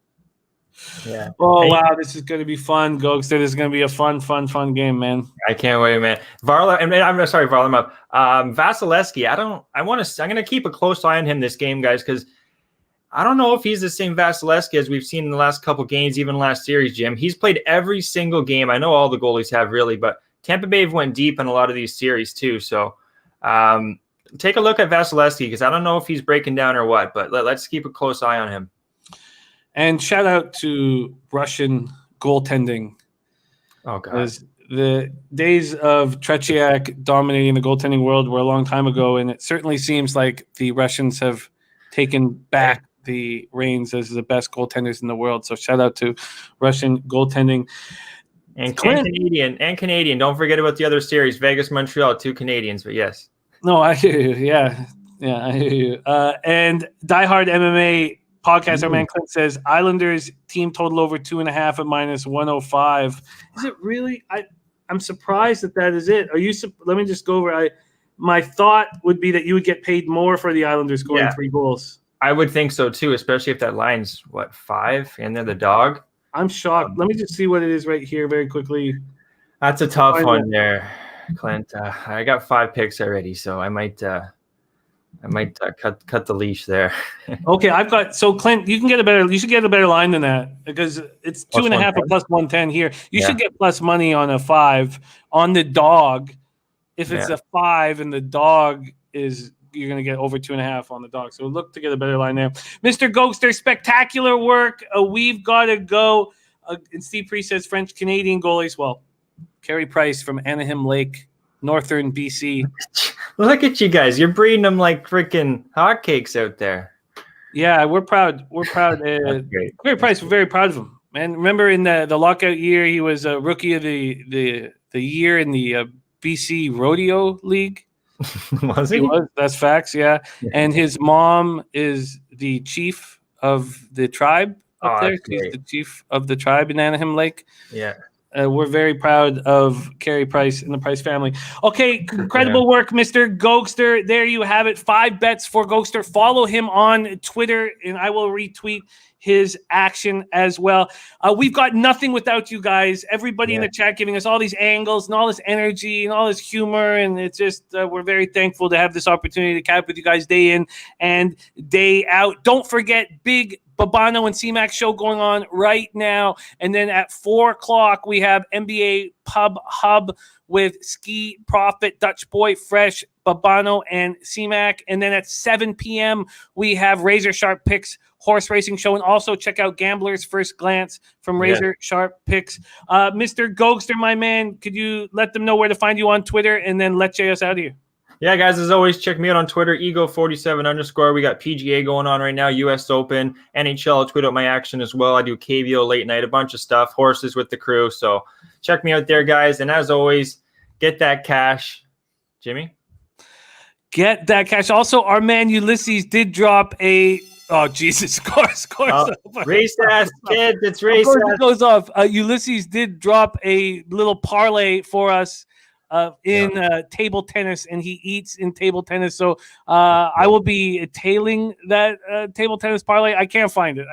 Yeah. Oh, wow. This is going to be fun, Gogster. This is going to be a fun game, man. I can't wait, man. I'm sorry, Varlamov. Vasilevsky, I'm going to keep a close eye on him this game, guys, because I don't know if he's the same Vasilevsky as we've seen in the last couple games, even last series, Jim. He's played every single game. I know all the goalies have, really, but Tampa Bay went deep in a lot of these series, too. So take a look at Vasilevsky, because I don't know if he's breaking down or what, but let's keep a close eye on him. And shout out to Russian goaltending. Oh, God. The days of Tretiak dominating the goaltending world were a long time ago, and it certainly seems like the Russians have taken back the reins as the best goaltenders in the world. So shout out to Russian goaltending. And Canadian. Don't forget about the other series, Vegas, Montreal, 2 Canadians, but yes. No, I hear you. Yeah, I hear you. And Diehard MMA podcast, our man Clint says, Islanders team total over 2.5 at -105. Is it really? I'm surprised that is it. Are you? Let me just go over. My thought would be that you would get paid more for the Islanders scoring 3 goals. I would think so too, especially if that line's 5 and they're the dog. I'm shocked. Let me just see what it is right here very quickly. That's a tough one there, Clint. I got 5 picks already, so I might cut the leash there. Okay, I've got Clint. You should get a better line than that because it's 2.5 at +110 here. You should get plus money on a 5 on the dog. If it's a 5 and the dog is, you're going to get over 2.5 on the dog. So look to get a better line there. Mr. Gogster, spectacular work. We've got to go. And Steve Priest says French-Canadian goalies. Well, Carey Price from Anaheim Lake, Northern BC. Look at you guys. You're breeding them like freaking hotcakes out there. Yeah, we're proud. We're proud. Carey Price, we're very proud of him. Man, remember in the lockout year, he was a rookie of the year in the BC Rodeo League. Was he? He was. That's facts, yeah. And his mom is the chief of the tribe up there. She's the chief of the tribe in Anaheim Lake. Yeah. We're very proud of Carey Price and the Price family. Okay, incredible work, Mr. Gogster. There you have it. 5 bets for Gogster. Follow him on Twitter, and I will retweet his action as well. We've got nothing without you guys. Everybody in the chat giving us all these angles and all this energy and all this humor, and it's just we're very thankful to have this opportunity to catch with you guys day in and day out. Don't forget, big Babano and C-Mac show going on right now. And then at 4 o'clock, we have NBA Pub Hub with Ski Profit, Dutch Boy Fresh, Babano, and C-Mac. And then at 7 p.m., we have Razor Sharp Picks horse racing show. And also check out Gambler's First Glance from Razor Sharp Picks. Mr. Gogster, my man, could you let them know where to find you on Twitter and then let us out of here? Yeah, guys, as always, check me out on Twitter, ego47_. We got PGA going on right now, US Open, NHL. I'll tweet out my action as well. I do KVO late night, a bunch of stuff, horses with the crew. So check me out there, guys. And as always, get that cash. Jimmy? Get that cash. Also, our man Ulysses did drop a... Oh, Jesus, scores. Race ass, kids. It's race ass. It goes off. Ulysses did drop a little parlay for us in table tennis, and he eats in table tennis. So I will be tailing that table tennis parlay. I can't find it,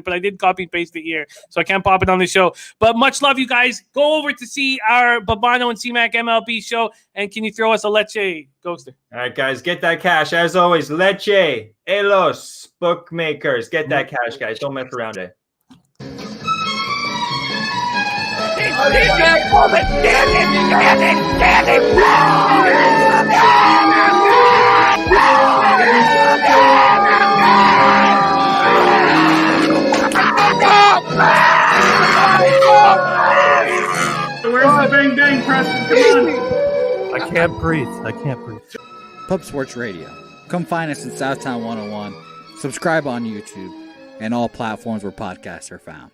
but I did copy and paste it here, so I can't pop it on the show. But much love, you guys. Go over to see our Babano and C-Mac MLB show, and can you throw us a leche, Gogster? All right, guys, get that cash. As always, leche, elos, bookmakers. Get that cash, guys. Don't mess around it. Where's the bang bang, Preston? Come on. I can't breathe. Pub Sports Radio. Come find us in Southtown 101. Subscribe on YouTube and all platforms where podcasts are found.